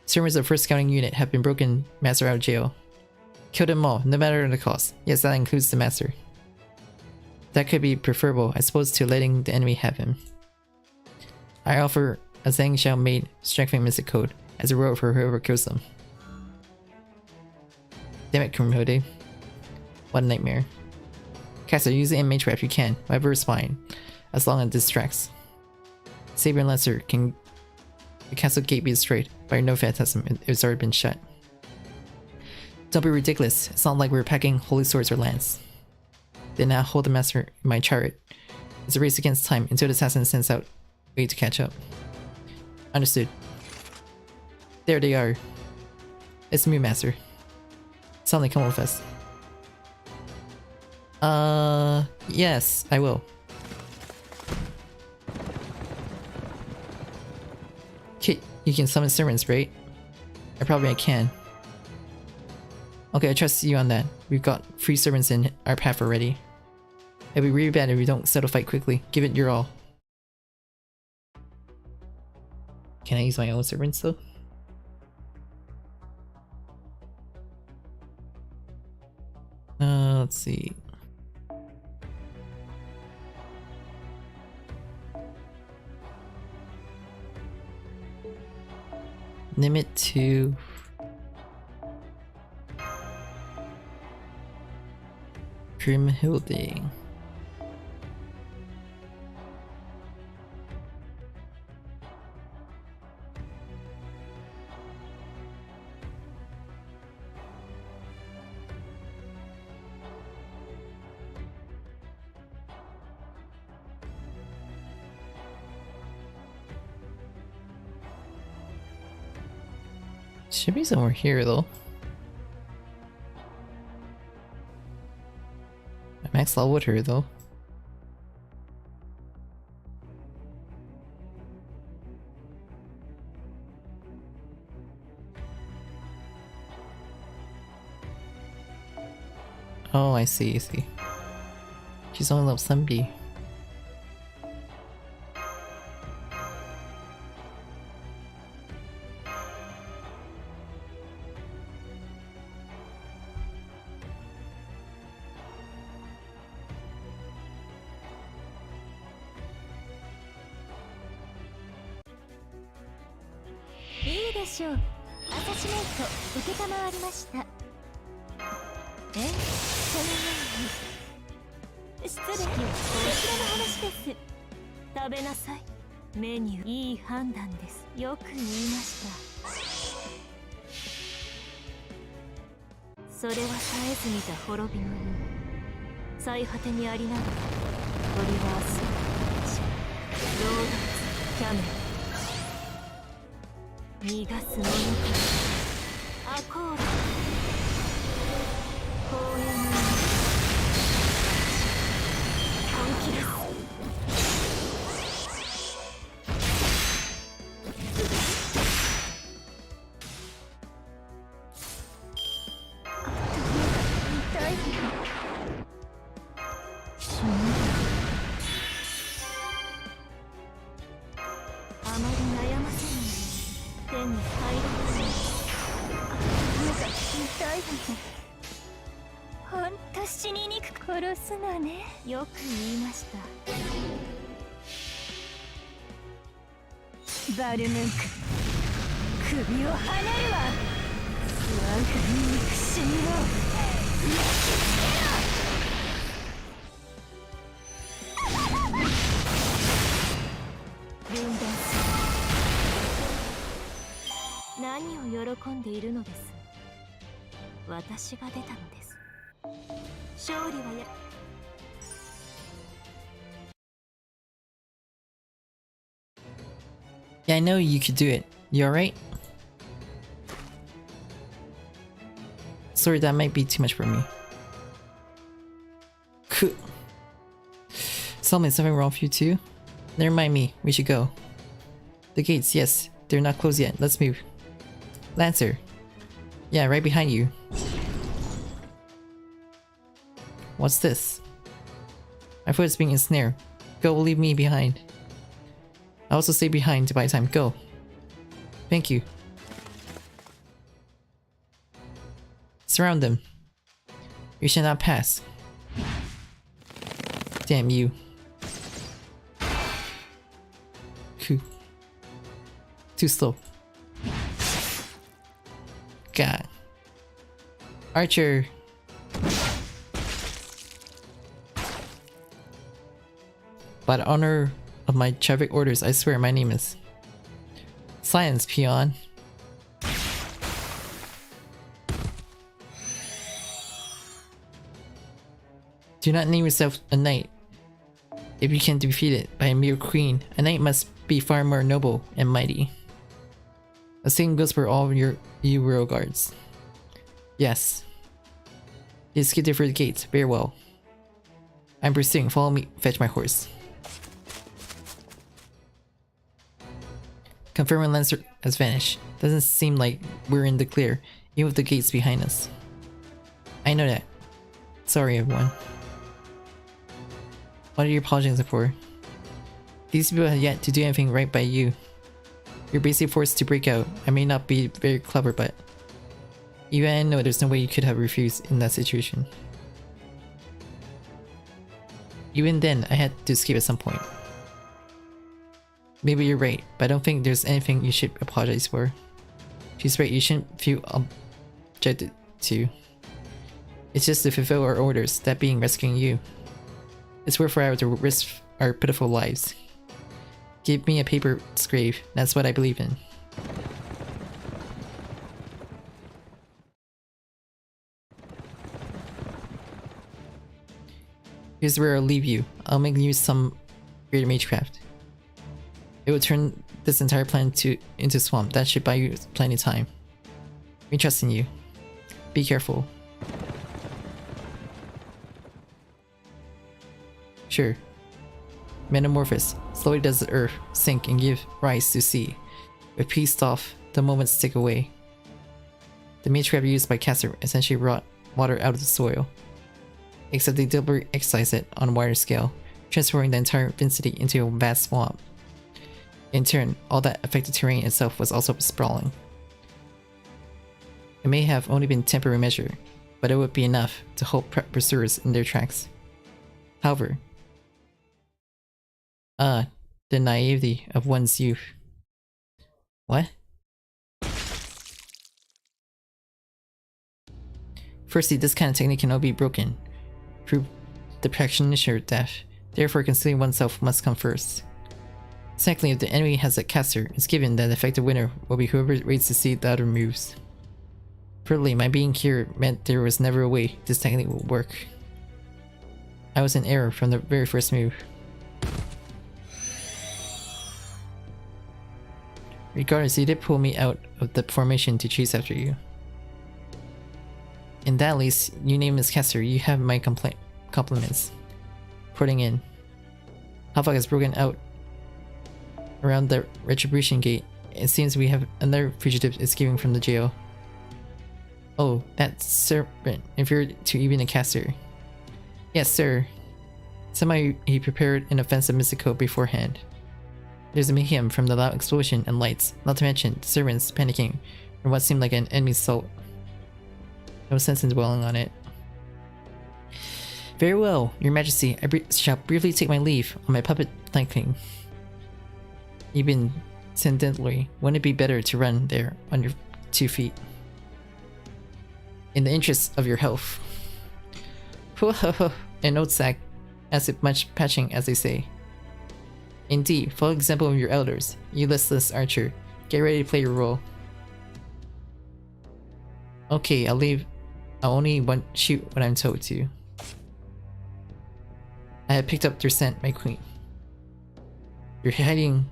Servants of the first scouting unit have been broken master out of jail. Kill them all, no matter the cost. Yes, that includes the master. That could be preferable, I suppose, to letting the enemy have him. I offer a Zhang Xiao made strengthening mystic code as a reward for whoever kills them. Damn it, Kumhode. What a nightmare. Caster, use the MH trap if you can, whatever is fine, as long as it distracts. Saber and Lancer can. The castle gate be destroyed, but no phantasm, it's already been shut. Don't be ridiculous, it's not like we're packing holy swords or lance. Then now hold the master in my chariot. It's a race against time until the assassin sends out a way to catch up. Understood. There they are. It's me, master. Suddenly come with us. Yes, I will. Okay, you can summon servants, right? I can. Okay, I trust you on that. We've got 3 servants in our path already. It'd be really bad if we don't settle fight quickly. Give it your all. Can I use my own servants though? Let's see. Limit to Grimhilde. Should be somewhere here though. I max leveled her though. Oh, I see, I see. She's only level 7B. ほんと死ににくく殺すのね。よく言いました。バルムンク、首をはねるわ。我が憎しみを見つけろ。分断する。何を喜んでいるのです。私が出たのです。勝利はや。Yeah, I know you could do it. You alright? Sorry, that might be too much for me. Cool. Solomon, is something wrong with you too? Never mind me, we should go. The gates, yes, they're not closed yet. Let's move. Lancer. Yeah, right behind you. What's this? My foot is being ensnared. Go, leave me behind. I also stay behind to buy time. Go. Thank you. Surround them. You shall not pass. Damn you. Cool. Too slow. God. Archer. By the honor of my traffic orders, I swear my name is... Silence, peon. Do not name yourself a knight. If you can defeat it by a mere queen, a knight must be far more noble and mighty. The same goes for all you royal guards. Yes. You skipped for the gates, very well. I'm pursuing, follow me, fetch my horse. Confirm when Lancer has vanished. Doesn't seem like we're in the clear, even with the gates behind us. I know that. Sorry everyone. What are you apologizing for? These people have yet to do anything right by you. You're basically forced to break out. I may not be very clever, but even I know there's no way you could have refused in that situation. Even then, I had to escape at some point. Maybe you're right, but I don't think there's anything you should apologize for. She's right, you shouldn't feel objected to. It's just to fulfill our orders, that being rescuing you. It's worthwhile to risk our pitiful lives. Give me a paper grave, that's what I believe in. Here's where I'll leave you. I'll make you some greater magecraft. It will turn this entire planet into swamp. That should buy you plenty of time. We trust in you. Be careful. Sure. Metamorphosis. Slowly does the earth sink and give rise to sea. With peace off, the moments tick away. The magecraft used by Caster essentially brought water out of the soil. Except they deliberately excise it on a wider scale, transforming the entire vicinity into a vast swamp. In turn, all that affected terrain itself was also sprawling. It may have only been temporary measure, but it would be enough to hold pursuers in their tracks. However, the naivety of one's youth. What? Firstly, this kind of technique can only be broken through the practitioner death, therefore concealing oneself must come first. Secondly, if the enemy has a caster, it's given that the effective winner will be whoever waits to see the other moves. Thirdly, my being here meant there was never a way this technique would work. I was in error from the very first move. Regardless, you did pull me out of the formation to chase after you. In that case, you name as caster, you have my compliments. Putting in. Havoc has broken out around the Retribution Gate. It seems we have another fugitive escaping from the jail. Oh, that serpent, inferior to even a caster. Yes, sir. Somehow he prepared an offensive mystical beforehand. There's a mayhem from the loud explosion and lights, not to mention the servants panicking from what seemed like an enemy assault. No sense in dwelling on it. Very well, your majesty, I shall briefly take my leave on my puppet thanking. Even incidentally, wouldn't it be better to run there on your 2 feet? In the interest of your health. And old sack, as if much patching as they say. Indeed, follow example of your elders, you listless archer. Get ready to play your role. Okay, I'll leave. I'll only shoot when I'm told to. I have picked up your scent, my queen. You're heading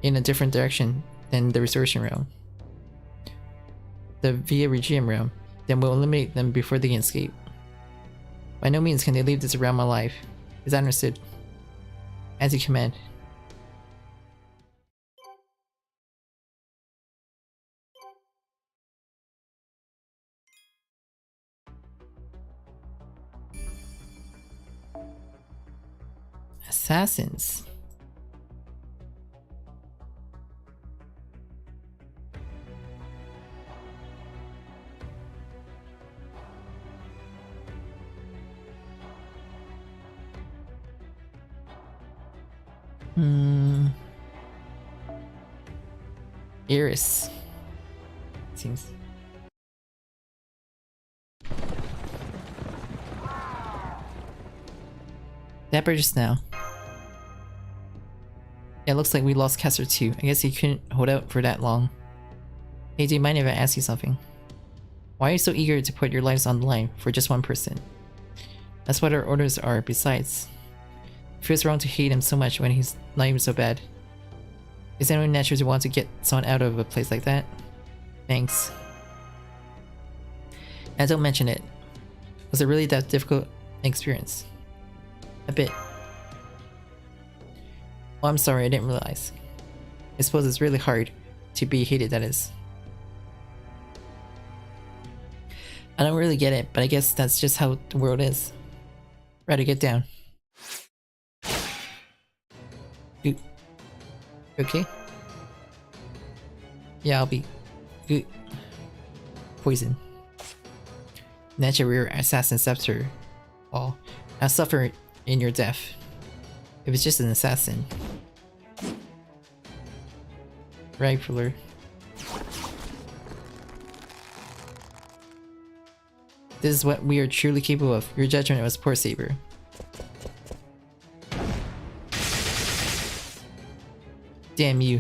in a different direction than the restoration realm. The BGM realm. Then we'll eliminate them before they can escape. By no means can they leave this realm alive. Is that understood? As you command. Assassins. Iris. Seems. Dapper just now. Yeah, it looks like we lost Caster too. I guess he couldn't hold out for that long. Hey, do you mind if I ask you something? Why are you so eager to put your lives on the line for just one person? That's what our orders are, besides. It feels wrong to hate him so much when he's not even so bad. Is anyone natural to want to get someone out of a place like that? Thanks. And don't mention it. Was it really that difficult experience? A bit. Well, I'm sorry, I didn't realize. I suppose it's really hard to be hated, that is. I don't really get it, but I guess that's just how the world is. Ready, get down. Ooh. Okay? Yeah, I'll be... Ooh. Poison. Natural rear assassin scepter. Oh, I'll suffer in your death. If it's just an assassin. Rifler. This is what we are truly capable of. Your judgment was poor, Saber. Damn you.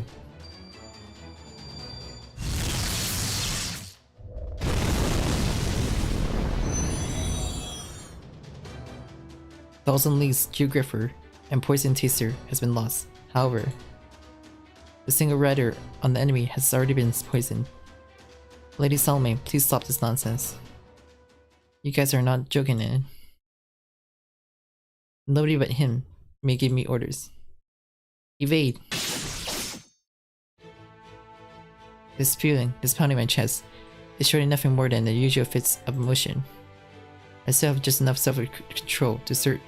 Thousand Leagues Geographer and Poison Taster has been lost. However, the single rider on the enemy has already been poisoned. Lady Salome, please stop this nonsense. You guys are not joking in. Nobody but him may give me orders. Evade! This feeling, this pounding my chest, is surely nothing more than the usual fits of emotion. I still have just enough self-control to assert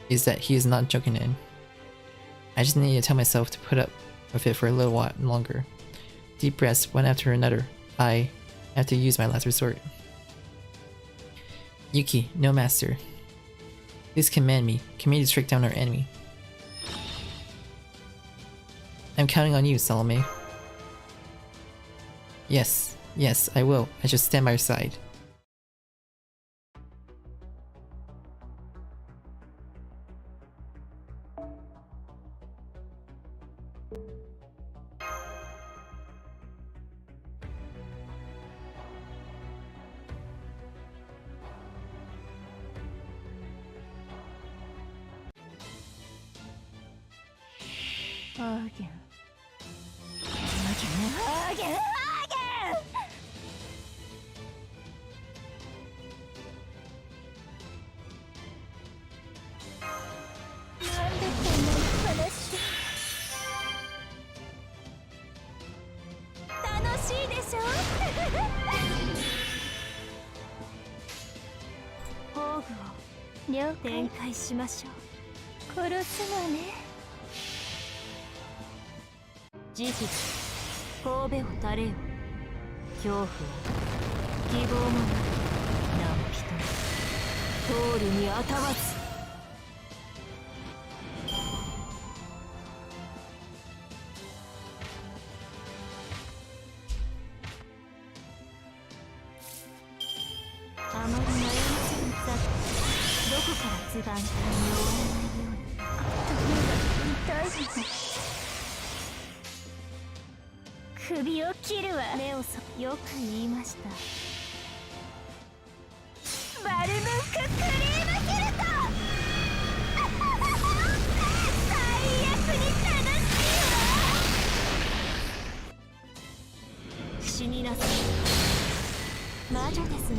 is that he is not joking in. I just need to tell myself to put up with it for a little while longer. Deep breaths, one after another. I have to use my last resort. Yuki, no master. Please command me to strike down our enemy. I'm counting on you, Salome. Yes, yes, I will. I shall stand by your side. トールにあたわず。あまり悩ませるざどこから図盤からに追われないように。頭が痛いです。首を切るわ。目をよく言いました。バルムンククリームヒルト最悪に正しいわ。死になさい。魔女ですの。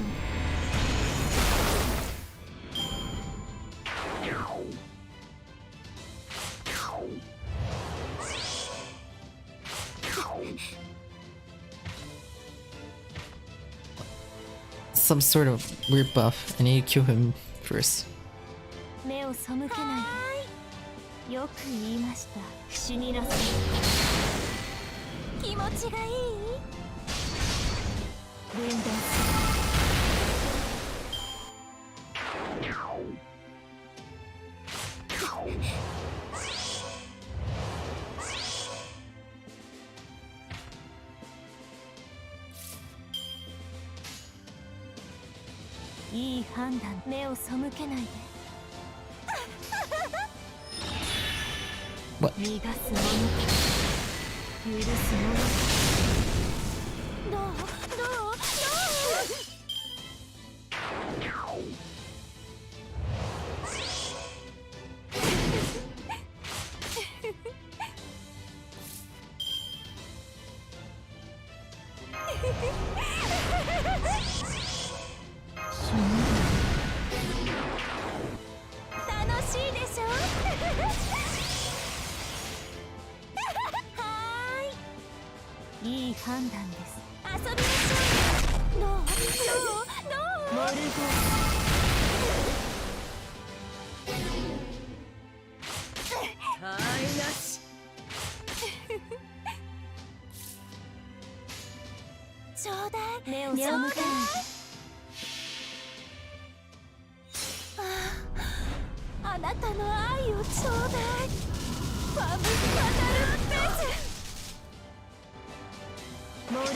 Some sort of weird buff. I need to kill him first. 目を背けないで。よく言いました。死になさい。気持ちがいい？分断する。いい判断。目を背けないで。What? 逃がすもの許すもの。どう楽しいでしょ。はーい、いい判断です。遊びましょう。どうモルゴはいなし。ちょうだい。目を背けない。あなたの愛をちょうだい。ファブ・ファタル・ペス。モルゴ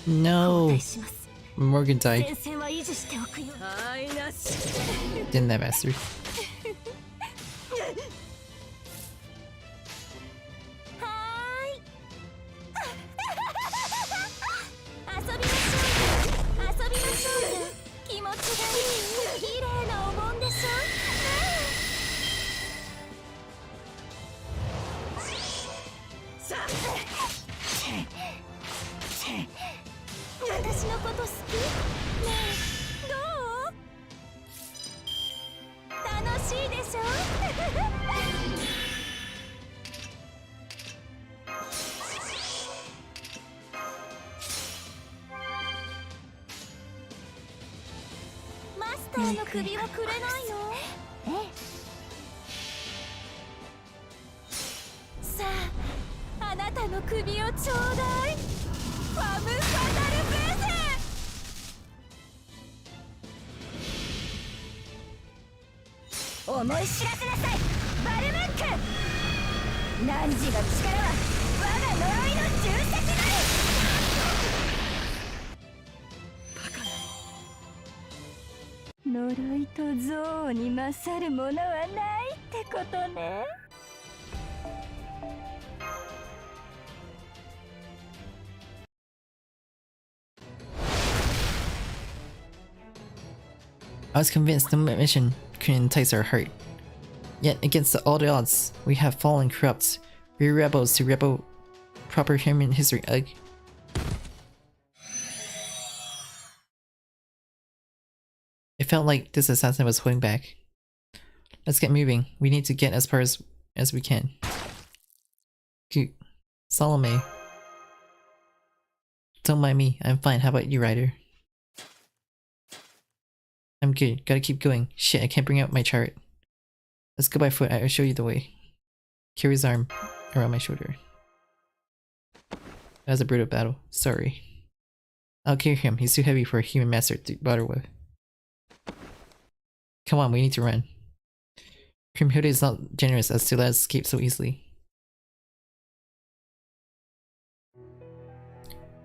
No! Morgan died. 前線は維持しておくよ。はいなし。 Didn't that bastard. 遊びましょうよ。遊びましょうよ。気持ちがいい。綺麗なお盆でしょ。さあ、私のこと好き？ねえ、どう？楽しいでしょ？マスターの首はくれないの？ええ。さあ、あなたの首をちょうだい。ファム・ファタル・ペース。思い知らせなさい、バルムンク。汝が力は我が呪いの重責なり。呪いと憎悪に勝るものはないってことね。I was convinced the mission could entice our heart. Yet against all the odds, we have fallen corrupt. We are rebels to rebel proper human history. Ugh. It felt like this assassin was holding back. Let's get moving. We need to get as far as we can. Cute. Salome. Don't mind me. I'm fine. How about you, Ryder? I'm good. Gotta keep going. Shit, I can't bring out my chart. Let's go by foot. I'll show you the way. Carry his arm around my shoulder. That was a brutal battle. Sorry. I'll carry him. He's too heavy for a human master to bother with. Come on, we need to run. Kriemhilde is not generous as to let us escape so easily.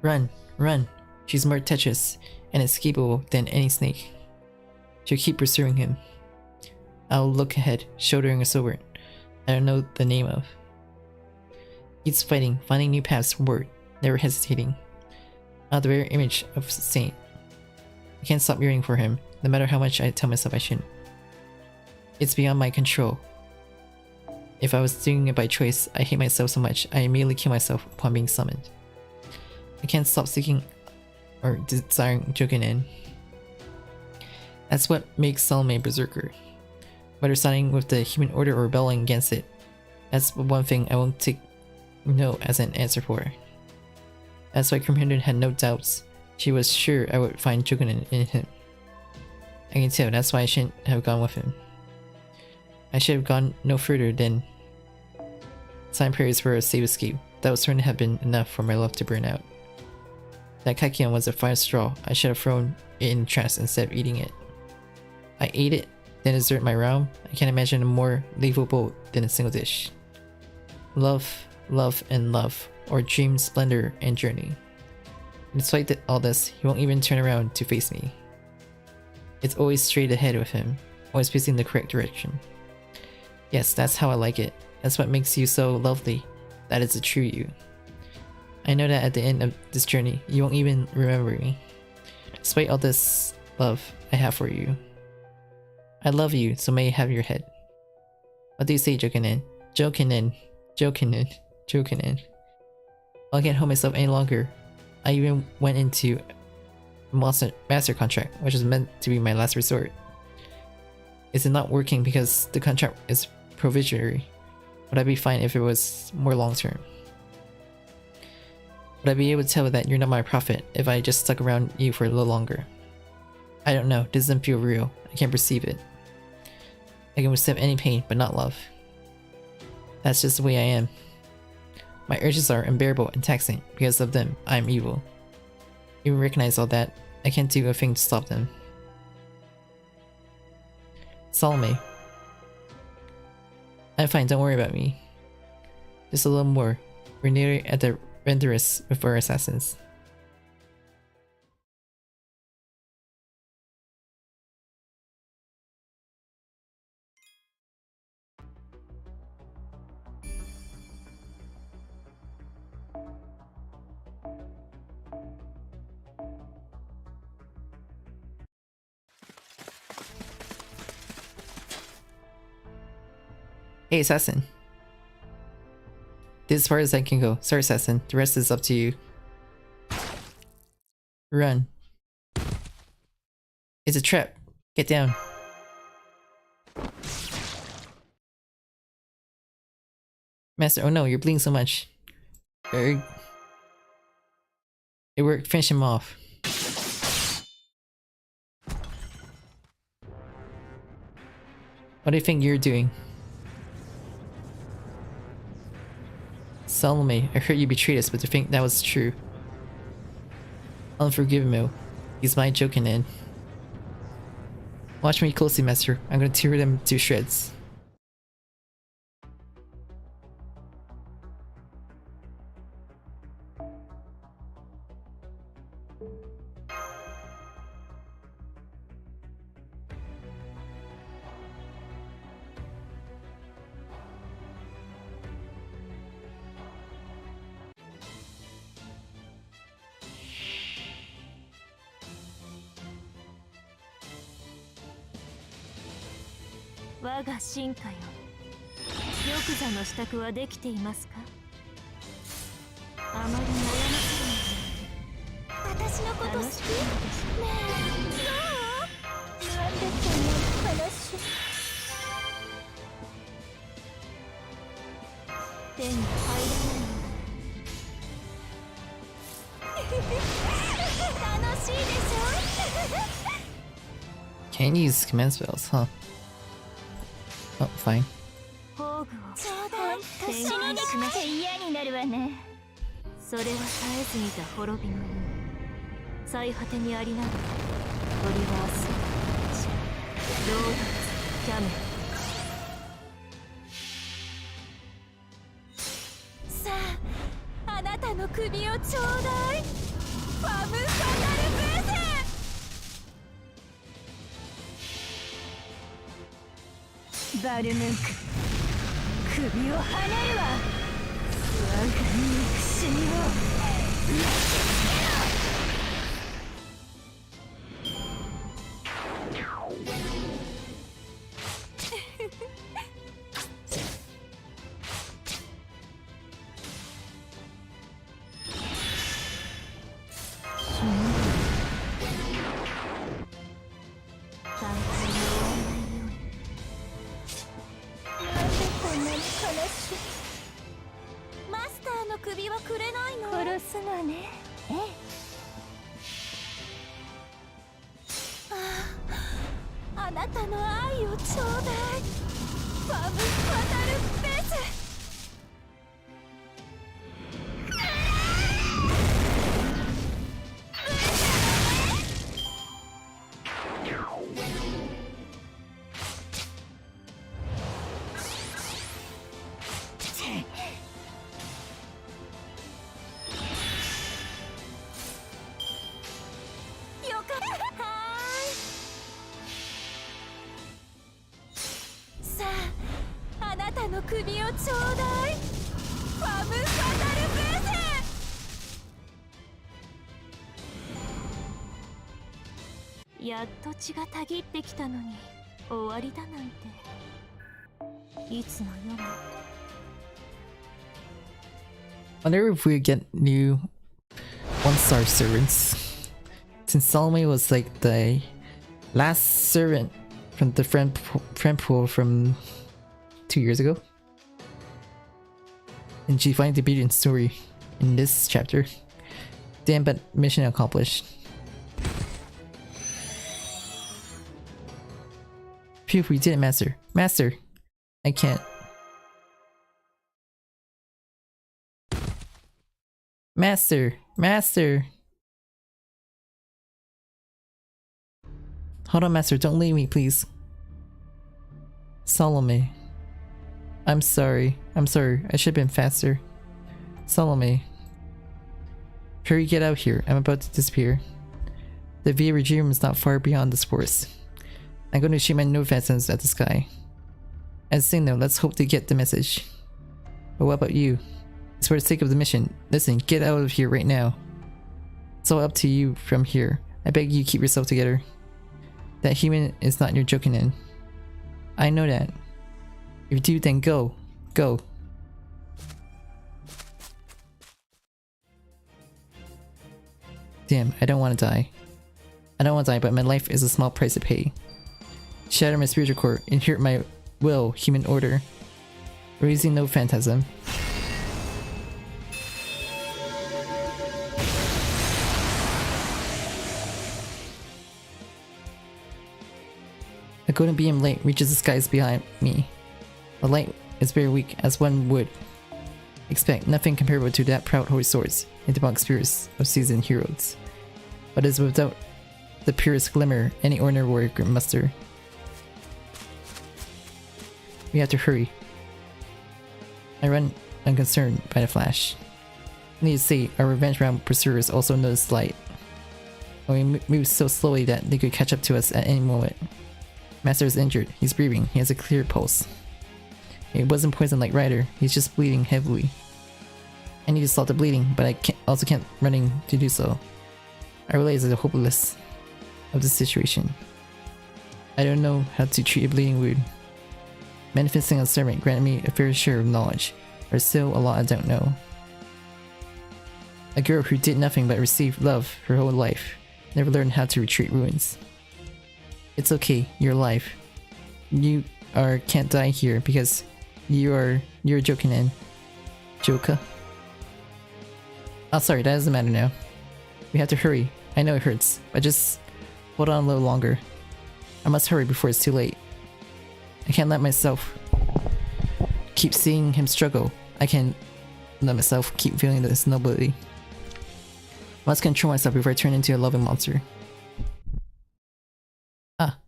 Run, run. She's more treacherous and escapable than any snake. She'll keep pursuing him. I'll look ahead, shouldering a sword I don't know the name of. Keeps fighting, finding new paths forward, never hesitating. Not the very image of a saint. I can't stop yearning for him, no matter how much I tell myself I shouldn't. It's beyond my control. If I was doing it by choice, I hate myself so much, I immediately kill myself upon being summoned. I can't stop seeking or desiring JP-rKyECtnz. That's what makes Salome a berserker. Whether siding with the human order or rebelling against it, that's one thing I won't take no as an answer for. That's why Kriemhilde had no doubts. She was sure I would find JP-rKyECtnz in him. I can tell, that's why I shouldn't have gone with him. I should have gone no further than sign prayers for a safe escape. That would certainly have been enough for my love to burn out. That kakyon was a fine straw. I should have thrown it in the trash instead of eating it. I ate it, then deserted my realm. I can't imagine a more livable than a single dish. Love, love, and love, or dream, splendor, and journey. And despite all this, he won't even turn around to face me. It's always straight ahead with him, always facing the correct direction. Yes, that's how I like it. That's what makes you so lovely. That is the true you. I know that at the end of this journey, you won't even remember me. Despite all this love I have for you. I love you, so may you have your head. What do you say, JP-rKyECtnz? JP-rKyECtnz. JP-rKyECtnz. JP-rKyECtnz. I can't hold myself any longer. I even went into a master contract, which was meant to be my last resort. Is it not working because the contract is provisionary? Would I be fine if it was more long term? Would I be able to tell that you're not my prophet if I just stuck around you for a little longer? I don't know, it doesn't feel real. I can't perceive it. I can withstand any pain, but not love. That's just the way I am. My urges are unbearable and taxing. Because of them, I am evil. Even recognize all that, I can't do a thing to stop them. Salome. I'm fine, don't worry about me. Just a little more. We're nearly at the renderous with our assassins. Hey, assassin. This is as far as I can go. Sorry, assassin. The rest is up to you. Run. It's a trap. Get down. Master, oh no, you're bleeding so much. It worked. Finish him off. What do you think you're doing? Salome, I heard you betrayed us, but to think that was true. Unforgivable. He's my JP-rKyECtnz. Watch me closely, Master. I'm gonna tear them to shreds. Can't use command spells, huh? Oh, fine. それは絶えず見た滅びの夢。最果てにありながらトリバースロードツキャメル。さあ、あなたの首をちょうだい。ファム・ファタル・ブーセン。バルムンク、首をはねるわ。我が憎しみを。マスターの首はくれないの？殺すのね。ええ。あなたの愛をちょうだい。ファム・ファタル・ベース。首をちょうだい。ファム・ファタル・ブーセン。やっと血がたぎってきたのに終わりだなんて。いつの世も。 Wonder if we get new 1-star servants. Since Salome was like the last servant from the friend pool from 2 years ago. And she finally debuted in story in this chapter. Damn, but mission accomplished. Phew, we did it, Master. Master! I can't. Master! Master! Hold on, Master, don't leave me, please. Salome. I'm sorry. I should have been faster. Salome. Hurry, get out here. I'm about to disappear. The BGM is not far beyond this forest. I'm going to shoot my noahblomberg at the sky. As a signal, let's hope to get the message. But what about you? It's for the sake of the mission. Listen, get out of here right now. It's all up to you from here. I beg you keep yourself together. That human is not your joking in. I know that. If you do, then go. Go. Damn, I don't want to die. I don't want to die, but my life is a small price to pay. Shatter my spiritual core, inherit my will, human order. Raising no phantasm. The golden beam light reaches the skies behind me. The light is very weak, as one would expect, nothing comparable to that proud holy swords and demonic spirits of seasoned heroes. But it is without the purest glimmer any ordinary warrior could muster. We have to hurry. I run unconcerned by the flash. Needless to say, our revenge round pursuers also noticed light. But we moved so slowly that they could catch up to us at any moment. Master is injured. He's breathing. He has a clear pulse. It wasn't poisoned like Ryder. He's just bleeding heavily. I need to stop the bleeding, but I also can't running to do so. I realize the hopelessness of the situation. I don't know how to treat a bleeding wound. Manifesting a servant granted me a fair share of knowledge, but still a lot I don't know. A girl who did nothing but receive love her whole life, never learned how to retreat wounds. It's okay, you're alive. You can't die here because you're joking in. Joka? Oh, sorry, that doesn't matter now. We have to hurry. I know it hurts, but just hold on a little longer. I must hurry before it's too late. I can't let myself keep seeing him struggle. I can let myself keep feeling this nobility. I must control myself before I turn into a loving monster. Ah.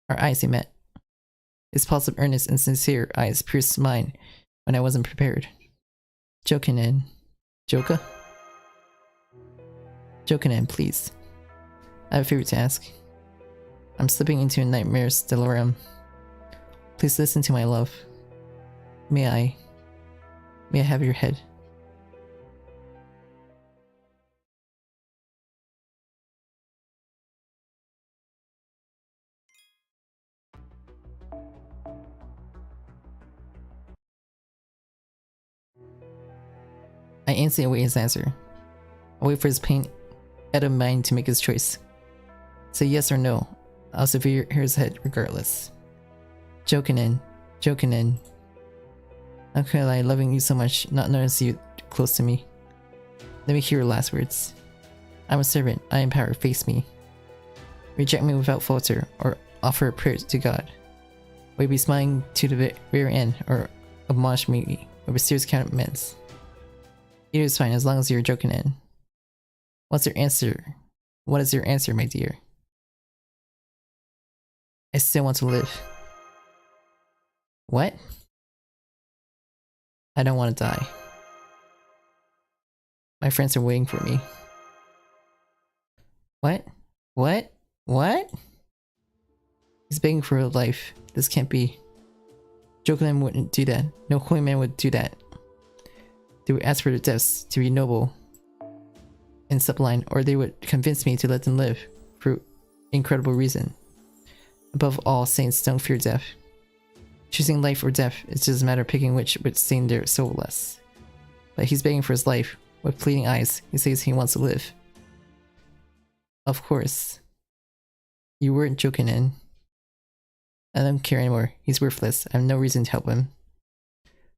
Our eyes met. His pulse of earnest and sincere eyes pierced mine when I wasn't prepared. Jokinan. Joka? Jokinan, please. I have a favor to ask. I'm slipping into a nightmare's delirium. Please listen to my love. May I have your head? I instantly await his answer. I wait for his pain out of mind to make his choice. Say yes or no. I'll sever his head regardless. Jokinan. Jokinan. How could I, loving you so much, not notice you close to me? Let me hear your last words. I'm a servant. I am power. Face me. Reject me without falter, or offer a prayer to God. Will you be smiling to the very end, or admonish me with a serious countenance? Either is fine as long as you're joking in. What's your answer? What is your answer, my dear? I still want to live. What? I don't want to die. My friends are waiting for me. What? What? What? He's begging for a life. This can't be. Jokinan wouldn't do that. No holy man would do that. They would ask for their deaths to be noble and sublime, or they would convince me to let them live for incredible reason. Above all, saints don't fear death. Choosing life or death is just a matter of picking which would stain their soul less. But he's begging for his life. With pleading eyes, he says he wants to live. Of course. You weren't joking in. I don't care anymore. He's worthless. I have no reason to help him.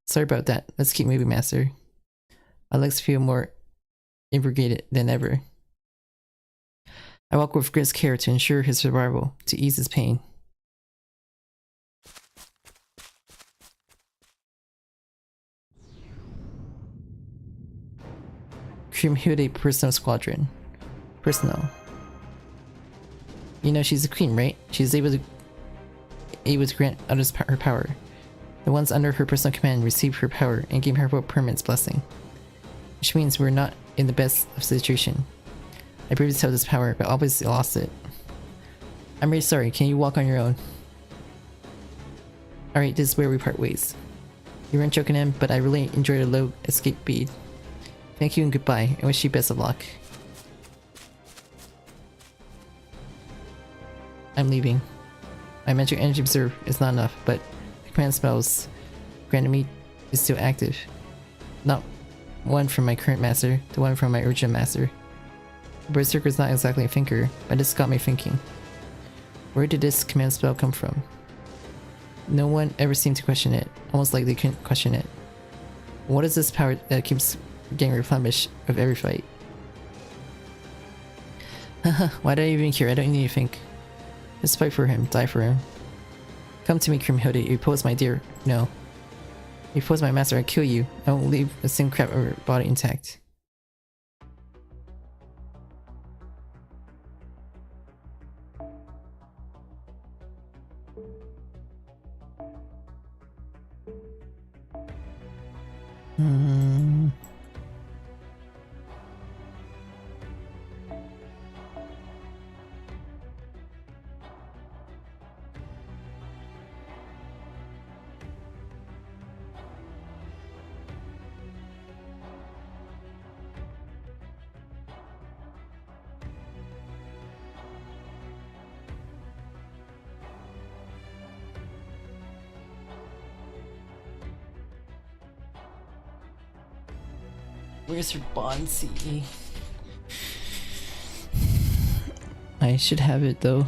Sorry about that. Let's keep moving, Master. My legs feel more imbrogated than ever. I walk with great care to ensure his survival, to ease his pain. Hyde Personal Squadron. Personal. You know she's a queen, right? She's able to grant others her power. The ones under her personal command receive her power and give her permanent blessing. Which means we're not in the best of situation. I previously held this power, but obviously lost it. I'm really sorry, can you walk on your own? Alright, this is where we part ways. You weren't joking in, but I really enjoyed a low escape bead. Thank you and goodbye, and wish you best of luck. I'm leaving. My magic energy reserve is not enough, but the command spells granted me is still active. Not one from my current master, the one from my original master. The Berserker is not exactly a thinker, but this got me thinking. Where did this command spell come from? No one ever seemed to question it, almost like they couldn't question it. What is this power that keeps getting replenished with every fight? Haha, why do I even care? I don't need to think. Just fight for him, die for him. Come to me, Hyde. You oppose my dear. No. You oppose my master, I kill you. I won't leave a single crap of your body intact. Where's her Bonsi? I should have it though.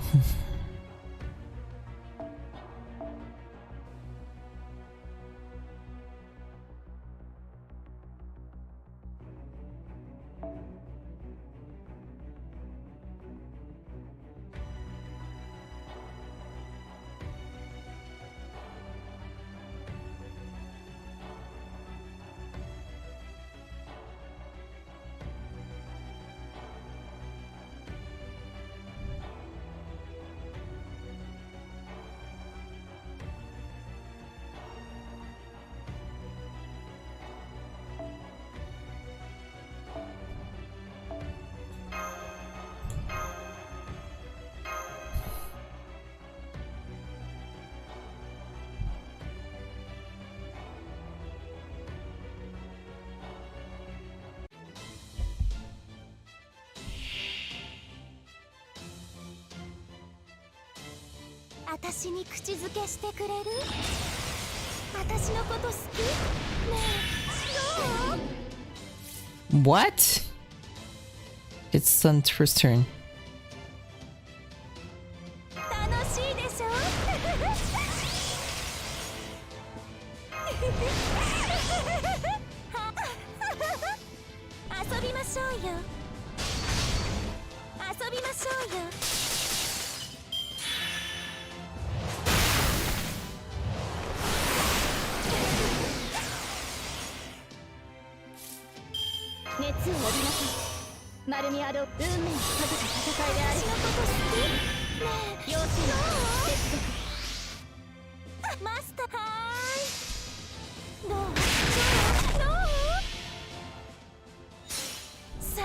私に口づけしてくれる？私のこと好き？ねえ、どう？ What? It's Sun's first turn. 楽しいでしょ？遊びましょうよ。遊びましょうよ。熱を帯びなさい。丸みある運命をかけた戦いである。私のこと好き？ねえ、要請接続。マスター、はーい。どう？さ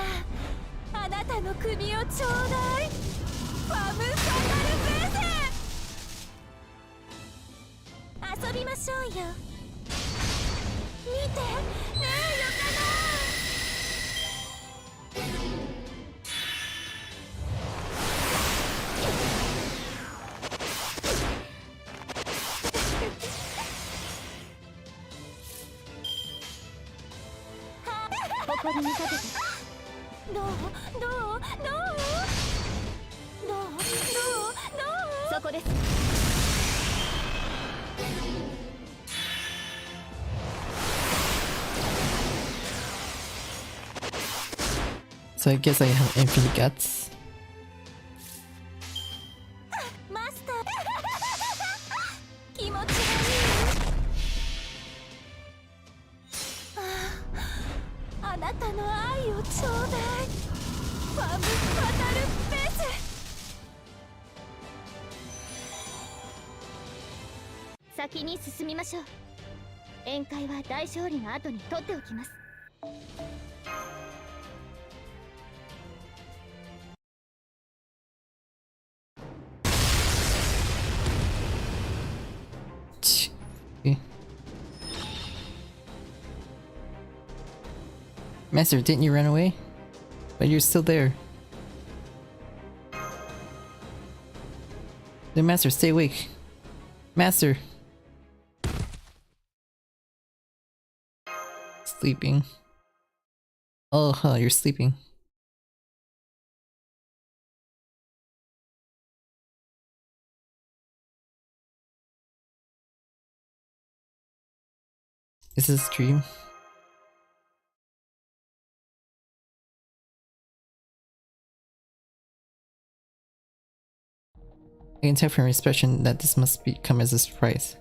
あ、あなたの首をちょうだい。ファム・ファナル・ブーゼ。遊びましょうよ。見て、ねえ、よかな。誇りに立てて。どう？どう？どう？どう？どう？そこです。So I guess I have infinite guts. マスター、気持ちがいい。あなたの愛をちょうだい。ファム・ファタル・ベーゼ。先に進みましょう。宴会は大勝利の後に取っておきます。Master, didn't you run away? But you're still there. The Master, stay awake. Master! Sleeping. Oh, huh, you're sleeping. Is this a dream? I can tell from your expression that this must come as a surprise.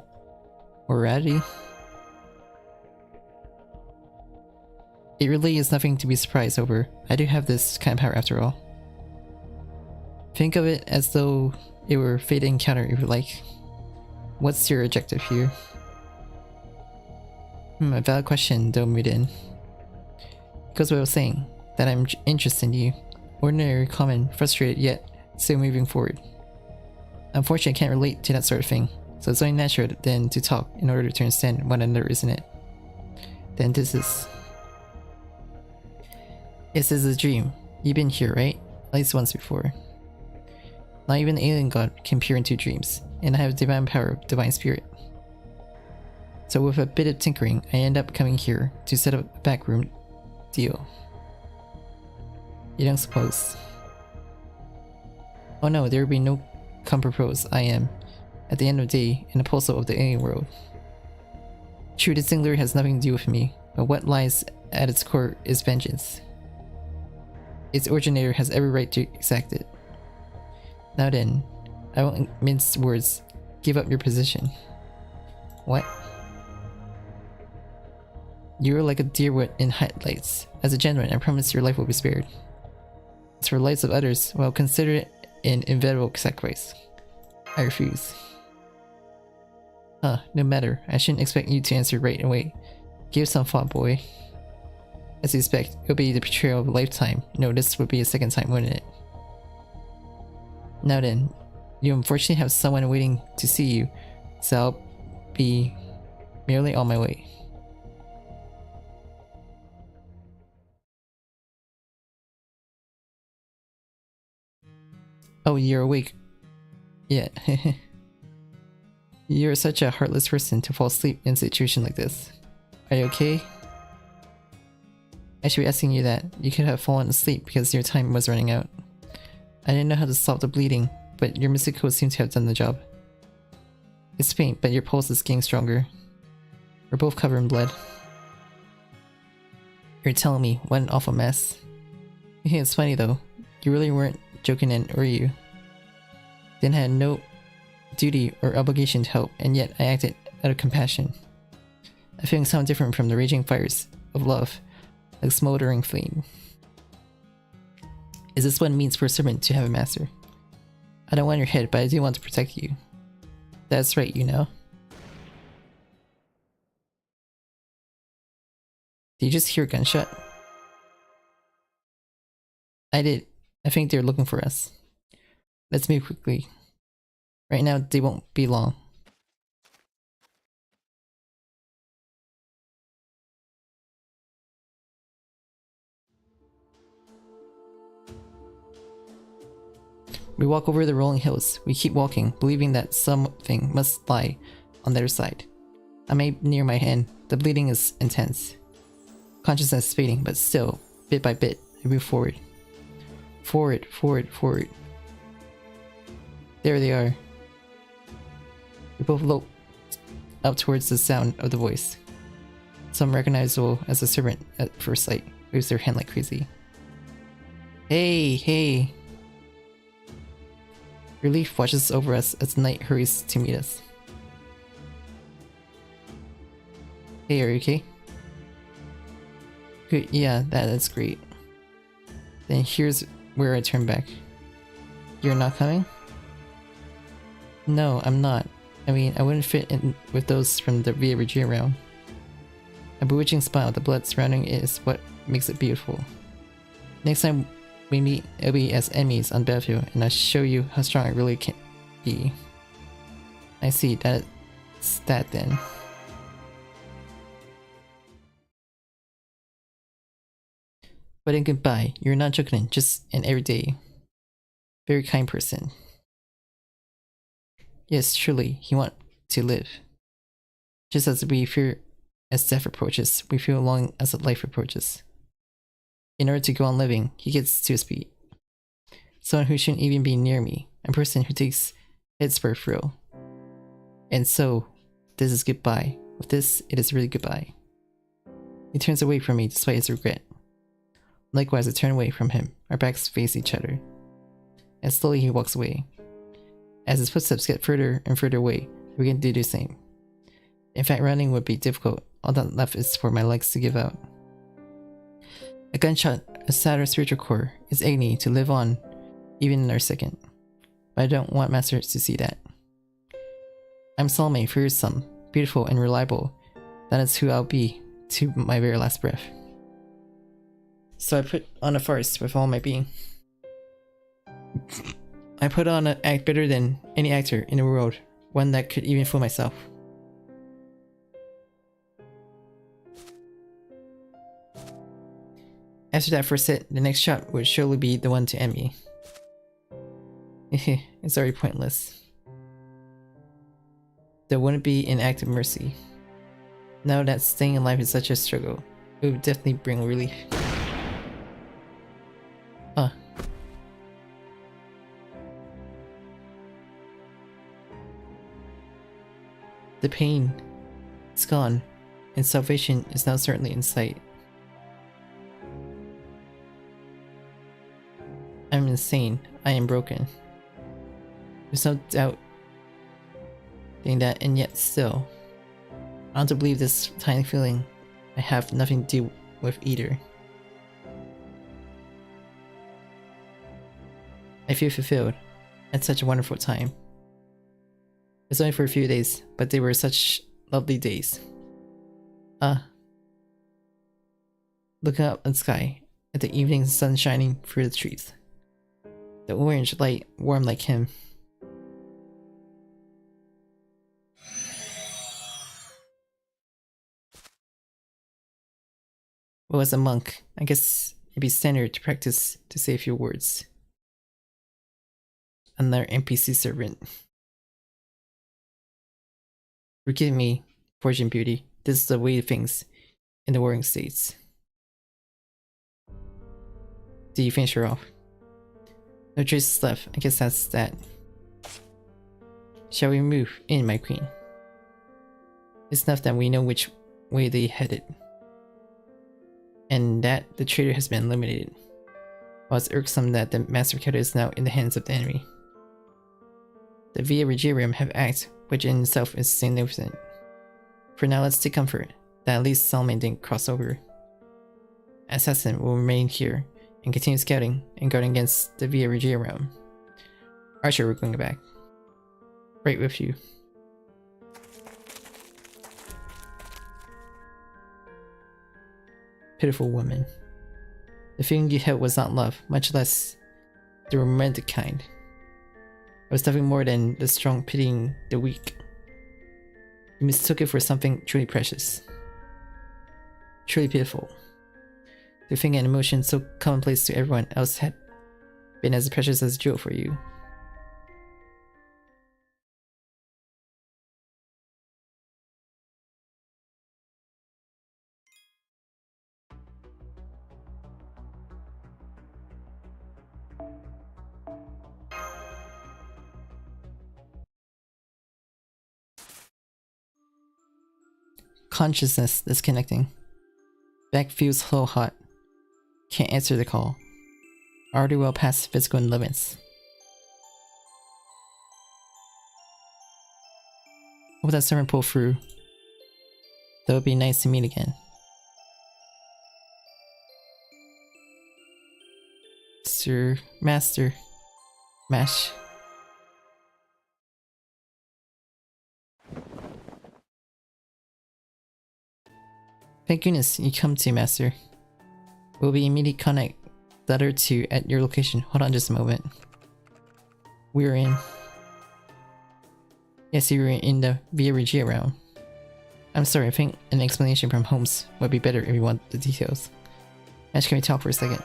Already? It really is nothing to be surprised over. I do have this kind of power after all. Think of it as though it were a fated encounter if you like. What's your objective here? A valid question, though, Muden. Goes without saying that I'm interested in you. Ordinary, common, frustrated, yet still moving forward. Unfortunately, I can't relate to that sort of thing, so it's only natural then to talk in order to understand one another, isn't it? Then this is... This is a dream. You've been here, right? At least once before. Not even an alien god can peer into dreams, and I have divine power of divine spirit. So with a bit of tinkering, I end up coming here to set up a backroom deal. You don't suppose? Oh no, there will be no come-propose. I am, at the end of the day, an apostle of the alien world. True, this singular has nothing to do with me, but what lies at its core is vengeance. Its originator has every right to exact it. Now then, I won't mince words. Give up your position. What? You are like a deer in headlights. As a gentleman, I promise your life will be spared. As for the lives of others, well, consider it an inevitable sacrifice. I refuse. No matter. I shouldn't expect you to answer right away. Give some thought, boy. As you expect, it'll be the betrayal of a lifetime. No, this would be a second time, wouldn't it? Now then, you unfortunately have someone waiting to see you, so I'll be merely on my way. Oh, you're awake. Yeah. You're such a heartless person to fall asleep in a situation like this. Are you okay? I should be asking you that. You could have fallen asleep because your time was running out. I didn't know how to stop the bleeding, but your mystic code seems to have done the job. It's faint, but your pulse is getting stronger. We're both covered in blood. You're telling me, what an awful mess. It's funny though. You really weren't joking in, were you? Then had no duty or obligation to help, and yet I acted out of compassion. A feeling sound different from the raging fires of love, like smoldering flame. Is this what it means for a servant to have a master? I don't want your head, but I do want to protect you. That's right, you know. Did you just hear a gunshot? I did. I think they're looking for us. Let's move quickly. Right now, they won't be long. We walk over the rolling hills. We keep walking, believing that something must lie on the other side. I may near my end. The bleeding is intense. Consciousness is fading, but still, bit by bit, I move forward. Forward, forward, forward. There they are. We both look up towards the sound of the voice. Some recognizable as a servant at first sight waves their hand like crazy. Hey, hey! Relief watches over us as the night hurries to meet us. Hey, are you okay? Good, yeah, that's great. Then here's where I turn back. You're not coming? No, I'm not. I mean, I wouldn't fit in with those from the BGM realm. A bewitching smile, the blood surrounding it is what makes it beautiful. Next time we meet, it'll be as enemies on battlefield, and I'll show you how strong I really can be. I see, that's that then. But in goodbye, you're not joking, just an everyday, very kind person. Yes, truly, he wants to live. Just as we fear as death approaches, we feel long as life approaches. In order to go on living, he gets to his feet. Someone who shouldn't even be near me, a person who takes its for a thrill. And so, this is goodbye. With this, it is really goodbye. He turns away from me despite his regret. Likewise, I turn away from him. Our backs face each other. And slowly he walks away. As his footsteps get further and further away, we begin to do the same. In fact, running would be difficult. All that left is for my legs to give out. A gunshot, a sadder spiritual core, is agony to live on, even in our second. But I don't want masters to see that. I'm Salome, fearsome, beautiful, and reliable. That is who I'll be to my very last breath. So I put on a farce with all my being. I put on an act better than any actor in the world, one that could even fool myself. After that first hit, the next shot would surely be the one to end me. It's already pointless. There wouldn't be an act of mercy. Now that staying alive is such a struggle, it would definitely bring relief. The pain is gone, and salvation is now certainly in sight. I'm insane. I am broken. There's no doubt in that, and yet still, I want to believe this tiny feeling I have nothing to do with either. I feel fulfilled. I had such a wonderful time. It was only for a few days, but they were such lovely days. Looking up at the sky, at the evening sun shining through the trees. The orange light warm like him. Well, as a monk, I guess it'd be standard to practice to say a few words. Another NPC servant. Forgive me, Fortune Beauty. This is the way of things in the warring states. Did you finish her off? No traces left. I guess that's that. Shall we move in, my queen? It's enough that we know which way they headed. And that the traitor has been eliminated. While it's irksome that the Master Kata is now in the hands of the enemy. The BGM have acted, which in itself is significant. For now, let's take comfort that at least Solomon didn't cross over. Assassin will remain here and continue scouting and guarding against the BGM. Archer, we're going back. Right with you. Pitiful woman. The feeling you had was not love, much less the romantic kind. It was nothing more than the strong pitying the weak. You mistook it for something truly precious. Truly pitiful. To think an emotion so commonplace to everyone else had been as precious as jewel for you. Consciousness disconnecting. Back feels so hot. Can't answer the call. Already well past physical limits. Hope that sermon pulled through. That would be nice to meet again. Sir, Master, Mash. Thank goodness you come to, Master. We'll be immediate connect that or two at your location. Hold on just a moment. We're in. Yes, you were in the BGM realm. I'm sorry, I think an explanation from Holmes would be better if you want the details. Ash, can we talk for a second?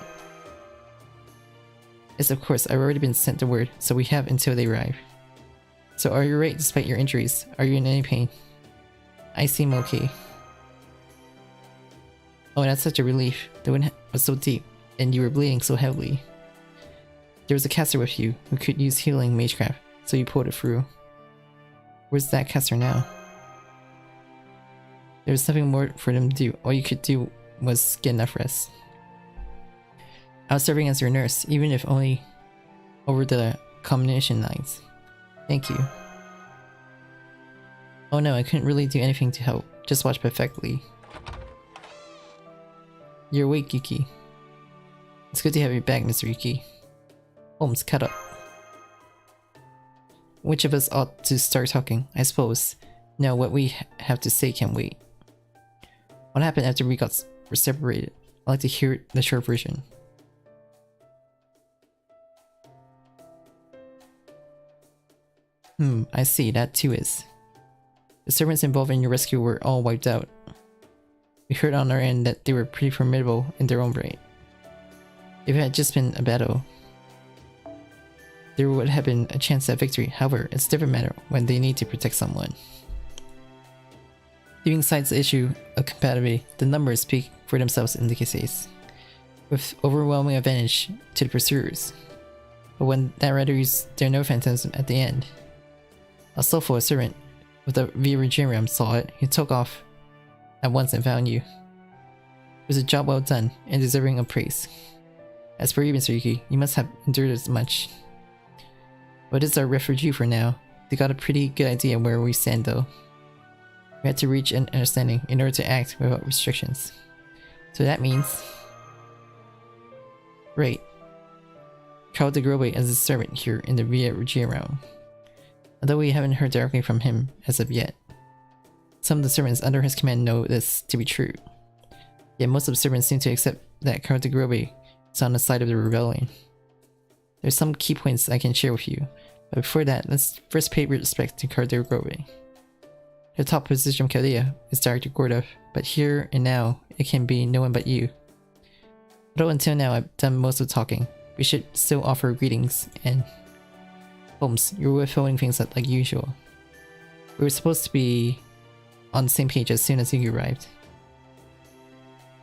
Yes, of course, I've already been sent the word, so we have until they arrive. So are you right despite your injuries? Are you in any pain? I seem okay. Oh, that's such a relief. The wound was so deep, and you were bleeding so heavily. There was a caster with you who could use healing magecraft, so you pulled it through. Where's that caster now? There was nothing more for them to do. All you could do was get enough rest. I was serving as your nurse, even if only over the combination lines. Thank you. Oh no, I couldn't really do anything to help. Just watch perfectly. You're awake, Yuki. It's good to have you back, Mr. Yuki. Holmes, cut up. Which of us ought to start talking? I suppose. No, what we have to say can wait. What happened after we were separated? I'd like to hear the short version. I see, that too is. The servants involved in your rescue were all wiped out. We heard on our end that they were pretty formidable in their own right. If it had just been a battle, there would have been a chance at victory. However, it's a different matter when they need to protect someone. Leaving aside the issue of compatibility, the numbers speak for themselves in the case, with overwhelming advantage to the pursuers. But when that rather used their no phantasm at the end, a soulful servant with the BGM saw it. He took off at once and found you. It was a job well done and deserving of praise. As for you, Mr. Yuki, you must have endured as much. But it's our refugee for now. They got a pretty good idea where we stand though. We had to reach an understanding in order to act without restrictions. So that means... Right. Carl de Grobe as a servant here in the BGM realm. Although we haven't heard directly from him as of yet. Some of the servants under his command know this to be true. Yet most of the servants seem to accept that Carl de Grobe is on the side of the rebellion. There's some key points I can share with you, but before that, let's first pay respect to Carl de Grobe. The top position of Chaldea is Director Gordov, but here and now, it can be no one but you. Although until now I've done most of the talking, we should still offer greetings and... Holmes, you're withholding things like usual. We were supposed to be on the same page as soon as you arrived.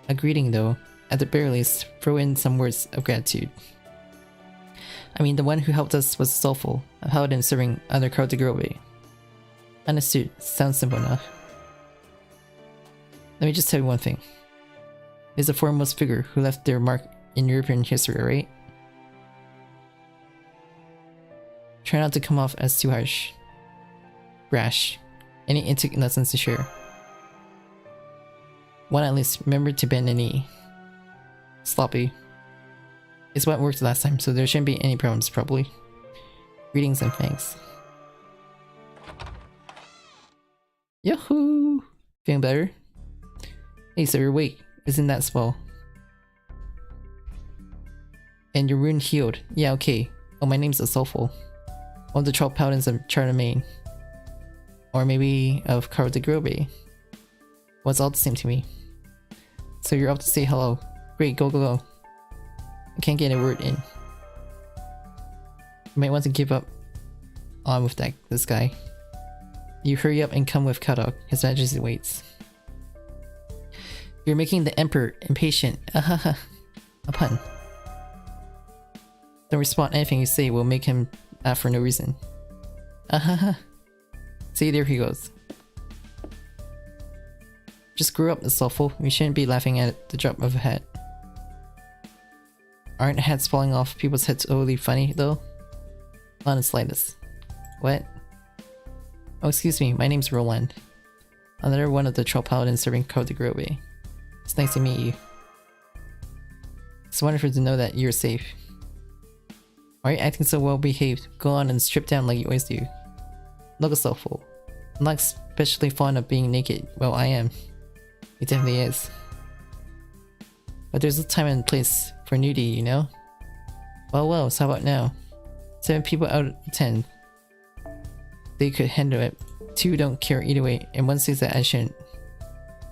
A greeting though, at the very least, throw in some words of gratitude. I mean, the one who helped us was soulful, a paladin serving under Karl-de-Grove. Understood, sounds simple enough. Let me just tell you one thing. He's a foremost figure who left their mark in European history, right? Try not to come off as too harsh. Brash. Any intimate lessons to share? One at least, remember to bend a knee. Sloppy. It's what worked last time, so there shouldn't be any problems, probably. Greetings and thanks. Yahoo! Feeling better? Hey, so you're awake. Isn't that swell? And your wound healed. Yeah, okay. Oh, my name's Soulful. One of the 12 paladins of Charlemagne. Or maybe of Karl-de-Grove. Well, it's all the same to me. So you're up to say hello. Great, go, go, go. I can't get a word in. You might want to give up on with this guy. You hurry up and come with Kadok. His Majesty waits. You're making the Emperor impatient. Ahaha. A pun. Don't respond anything you say will make him laugh for no reason. Ahaha. See, there he goes. Just grew up, Soulful. We shouldn't be laughing at the drop of a hat. Aren't hats falling off people's heads overly funny, though? Not the slightest. What? Oh, excuse me, my name's Roland. Another one of the troll paladins serving Karl-de-Grove. It's nice to meet you. It's wonderful to know that you're safe. Why are you acting so well behaved? Go on and strip down like you always do. Look Soulful. I'm not especially fond of being naked. Well, I am. It definitely is. But there's a time and place for nudity, you know? Well, so how about now? 7 people out of 10. They could handle it. 2 don't care either way, and 1 says that I shouldn't.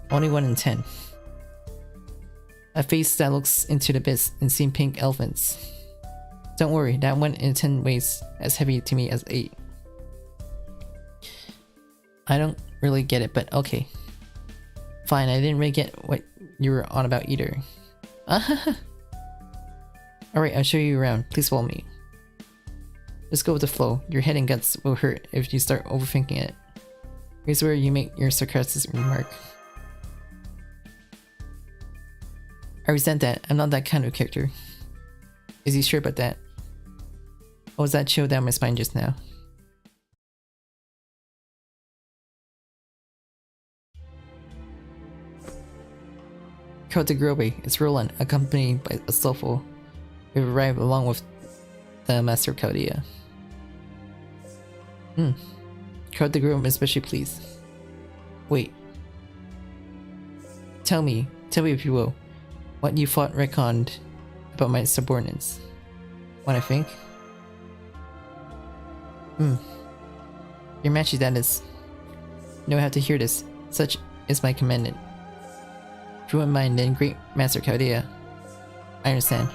Only 1 in 10. A face that looks into the abyss and sees pink elephants. Don't worry, that 1 in 10 weighs as heavy to me as 8. I don't really get it, but okay. Fine, I didn't really get what you were on about either. Alright, I'll show you around. Please follow me. Just go with the flow. Your head and guts will hurt if you start overthinking it. Here's where you make your sarcastic remark. I resent that. I'm not that kind of character. Is he sure about that? What was that chill down my spine just now? Karl-de-Grove, it's Roland, accompanied by a Soulful. We've arrived along with the Master Chaldea. Karl-de-Grove is especially pleased. Wait. Tell me if you will, what you thought reckoned about my subordinates. What I think? Your Majesty, that is. You know I have to hear this. Such is my commandment. If you wouldn't mind, then great Master Chaldea. I understand.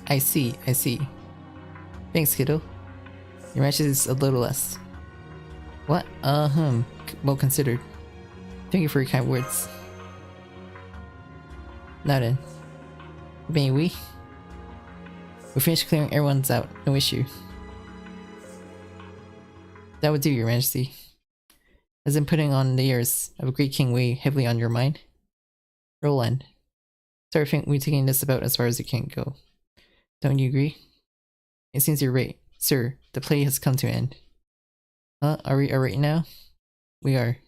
I see. Thanks, kiddo. Your match is a little less. What? Well considered. Thank you for your kind words. Now then. May we? We finished clearing everyone's out, no issue. That would do, Your Majesty. As in putting on the years of a great king weigh heavily on your mind? Roland. Sorry, I think we're taking this about as far as it can go. Don't you agree? It seems you're right. Sir, the play has come to an end. Are we alright now? We are.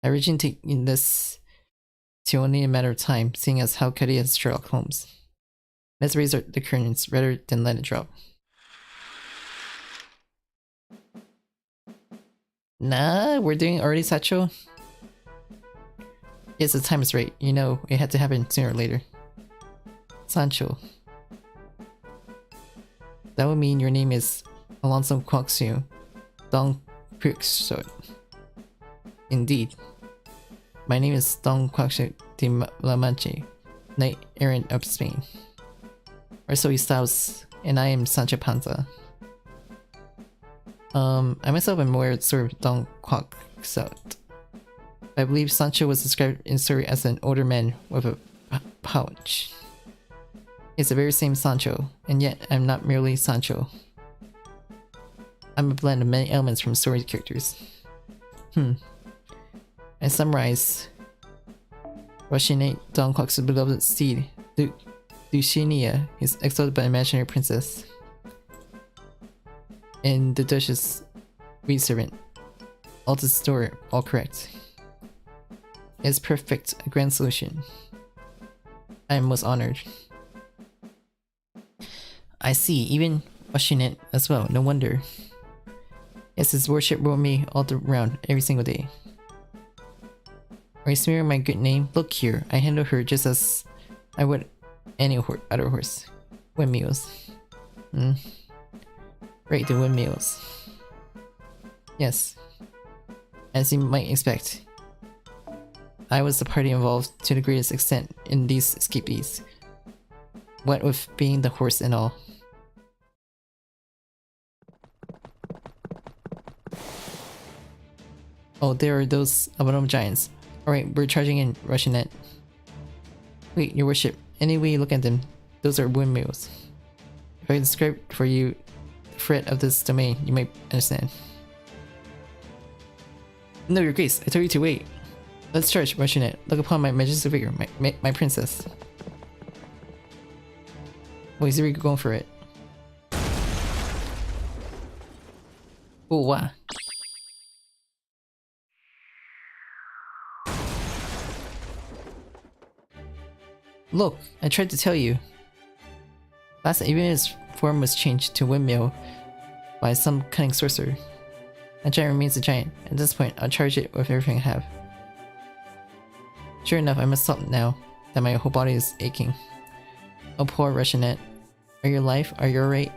I originated in this to only a matter of time, seeing as how Cuddy is Sherlock Holmes. Let's raise the curtains rather than let it drop. Nah, we're doing already, Sacho? Yes, the time is right. You know, it had to happen sooner or later. Sancho. That would mean your name is Alonso Quaxio Don Quixote. Indeed. My name is Don Quaxio de la Mancha, Knight Errant of Spain. Or so he styles, and I am Sancho Panza. I myself am more sort of Don Quaxote. I believe Sancho was described in story as an older man with a pouch. It's the very same Sancho, and yet I'm not merely Sancho. I'm a blend of many elements from story characters. I summarize. Roshinate Don Quaxo's beloved steed, Dulcinea, is exiled by an imaginary princess. And the Duchess, reed servant. All to store, all correct. It's perfect, a grand solution. I am most honored. I see, even washing it as well, no wonder. Yes, his worship rode me all around every single day. Are you smearing my good name? Look here, I handle her just as I would any other horse. Windmills. Right, the windmills. Yes. As you might expect. I was the party involved to the greatest extent in these escapees. What with being the horse and all. Oh, there are those abominable giants. Alright, we're charging in, rushing it. Wait, your worship, any way you look at them, those are windmills. If I describe for you the threat of this domain, you might understand. No, your grace, I told you to wait. Let's charge, rushing it. Look upon my majestic figure, my princess. Wait, is Rico going for it? Oh, wow. Look, I tried to tell you. Last even his form was changed to windmill by some cunning sorcerer. A giant remains a giant. At this point, I'll charge it with everything I have. Sure enough, I must stop now that my whole body is aching. Oh, poor Russianette. Are you alive? Are you alright?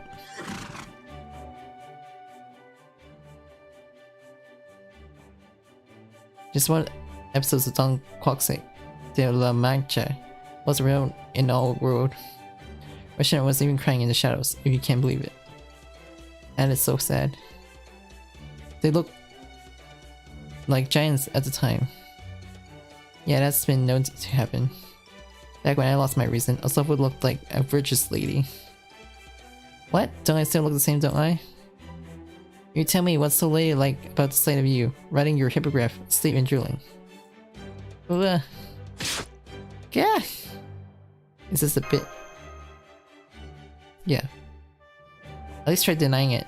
Just one episodes of Don Quaxote de la Mancha was around in all world. Russianette was even crying in the shadows, if you can't believe it. And it's so sad. They look like giants at the time. Yeah, that's been known to happen. Back when I lost my reason, Alyssa would look like a virtuous lady. What? Don't I still look the same, don't I? You tell me what's so lady-like about the sight of you, writing your hippogriff, sleep and drooling. Yeah. Is this a bit? Yeah. At least try denying it.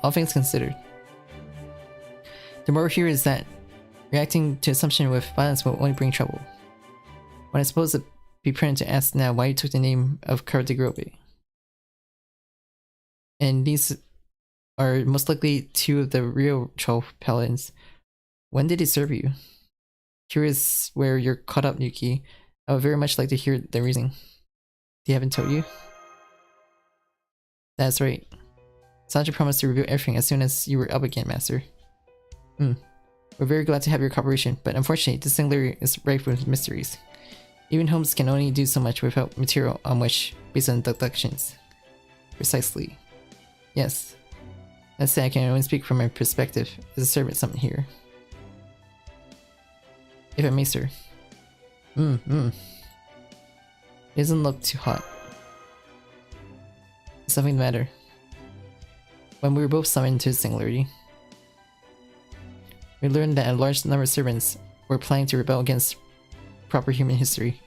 All things considered. The moral here is that reacting to assumption with violence will only bring trouble. When I suppose it'd be prudent to ask now why you took the name of Cardigrobe. And these are most likely two of the real troll paladins. When did he serve you? Curious where you're caught up, Yuki. I would very much like to hear the reasoning. They haven't told you? That's right. Sancho promised to reveal everything as soon as you were up again, Master. We're very glad to have your cooperation, but unfortunately, this singularity is rife with mysteries. Even Holmes can only do so much without material on which, based on deductions. Precisely. Yes. Let's say I can only speak from my perspective as a servant something here. If I may, sir. It doesn't look too hot. Is something the matter? When we were both summoned to the singularity, we learned that a large number of servants were planning to rebel against proper human history.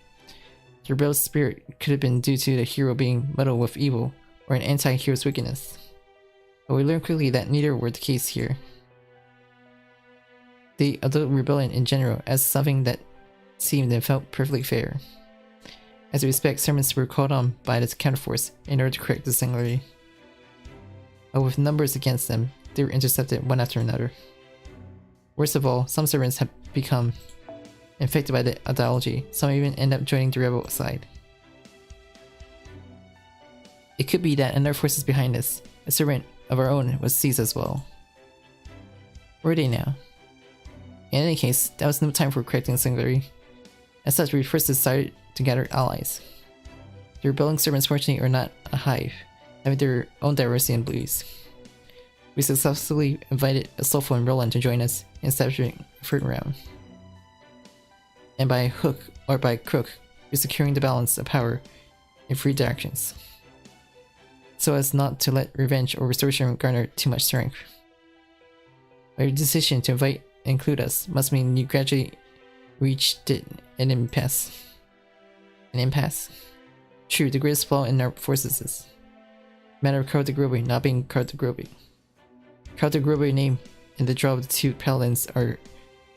The rebel's spirit could have been due to the hero being muddled with evil, or an anti-hero's wickedness. But we learned quickly that neither were the case here. The adult rebellion in general as something that seemed and felt perfectly fair. As we expect, servants were called on by the counterforce in order to correct the singularity. But with numbers against them, they were intercepted one after another. Worst of all, some servants have become infected by the ideology, some even end up joining the rebel side. It could be that another force is behind us. A servant of our own was seized as well. Where are they now? In any case, that was no time for correcting the singularity. As such, we first decided to gather allies. The rebelling servants fortunately are not a hive, having their own diversity and beliefs. We successfully invited Alyssa and Wulan to join us in establishing a third round. And by hook or by crook, we're securing the balance of power in three directions, so as not to let revenge or restoration garner too much strength. Our decision to invite and include us must mean you gradually reached an impasse. An impasse? True, the greatest flaw in our forces is the matter of Karl not being Karl. Karl name and the draw of the two paladins are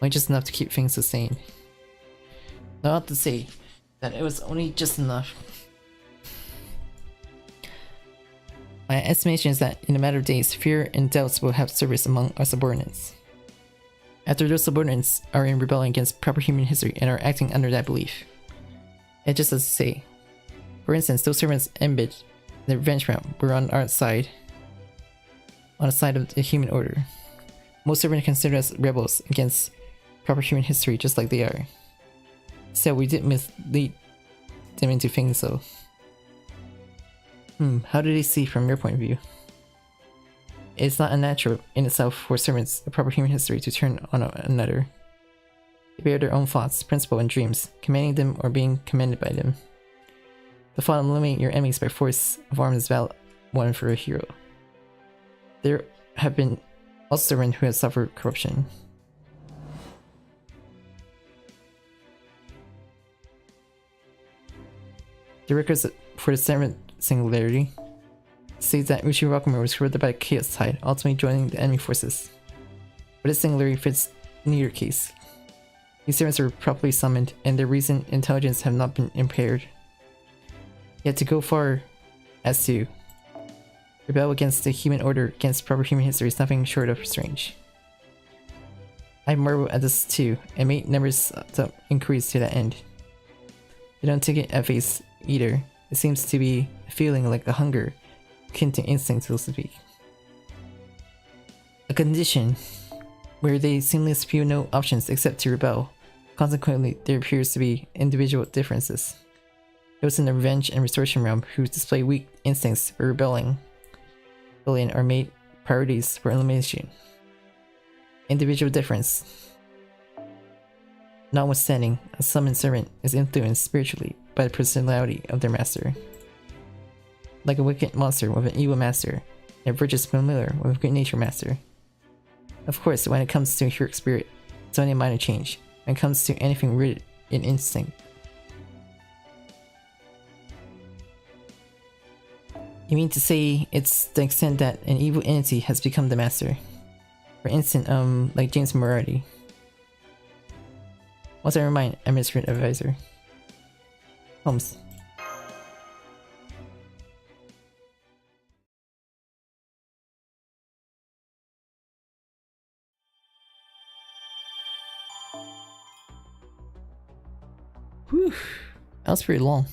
only just enough to keep things sustained. Not to say that it was only just enough. My estimation is that in a matter of days, fear and doubts will have surfaced among our subordinates. After those subordinates are in rebellion against proper human history and are acting under that belief. And just as to say, for instance, those servants embedded in the revenge round were on our side, on the side of the human order. Most servants consider us rebels against proper human history just like they are. So we didn't mislead them into thinking so. How do they see from your point of view? It's not unnatural in itself for servants of proper human history to turn on another. They bear their own thoughts, principles, and dreams, commanding them or being commanded by them. The thought of eliminating your enemies by force of arms is valid one for a hero. There have been also servants who have suffered corruption. The records for the servant singularity states that Uchirakuma was corrupted by the Chaos Tide, ultimately joining the enemy forces. But this singularity fits neither case. These servants were properly summoned, and their reason and intelligence have not been impaired. Yet to go far as to rebel against the human order, against proper human history, is nothing short of strange. I marvel at this too, and made numbers of inquiries to that end. They don't take it at face either. It seems to be a feeling like a hunger, akin to instinct, so to speak. A condition where they seemingly spew no options except to rebel. Consequently, there appears to be individual differences. Those in the revenge and restoration realm who display weak instincts for rebellion are made priorities for elimination. Individual difference. Notwithstanding, a summoned servant is influenced spiritually by the personality of their master. Like a wicked monster with an evil master, and a virtuous familiar with a good natured master. Of course, when it comes to heroic spirit, it's only a minor change. When it comes to anything rooted in instinct. You mean to say it's the extent that an evil entity has become the master? For instance, like James Moriarty. Once I remind administrative advisor. Holmes. Whew, that was pretty long.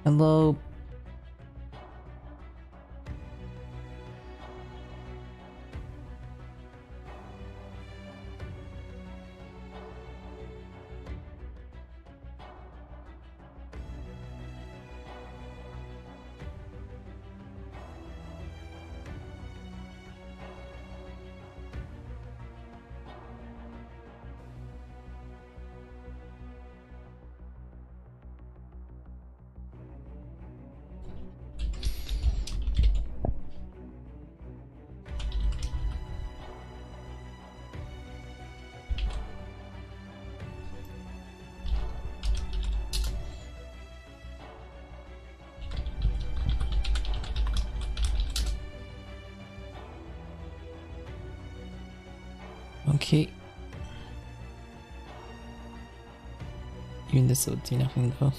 Hello. 오케이. 이인데서 어디나 한가?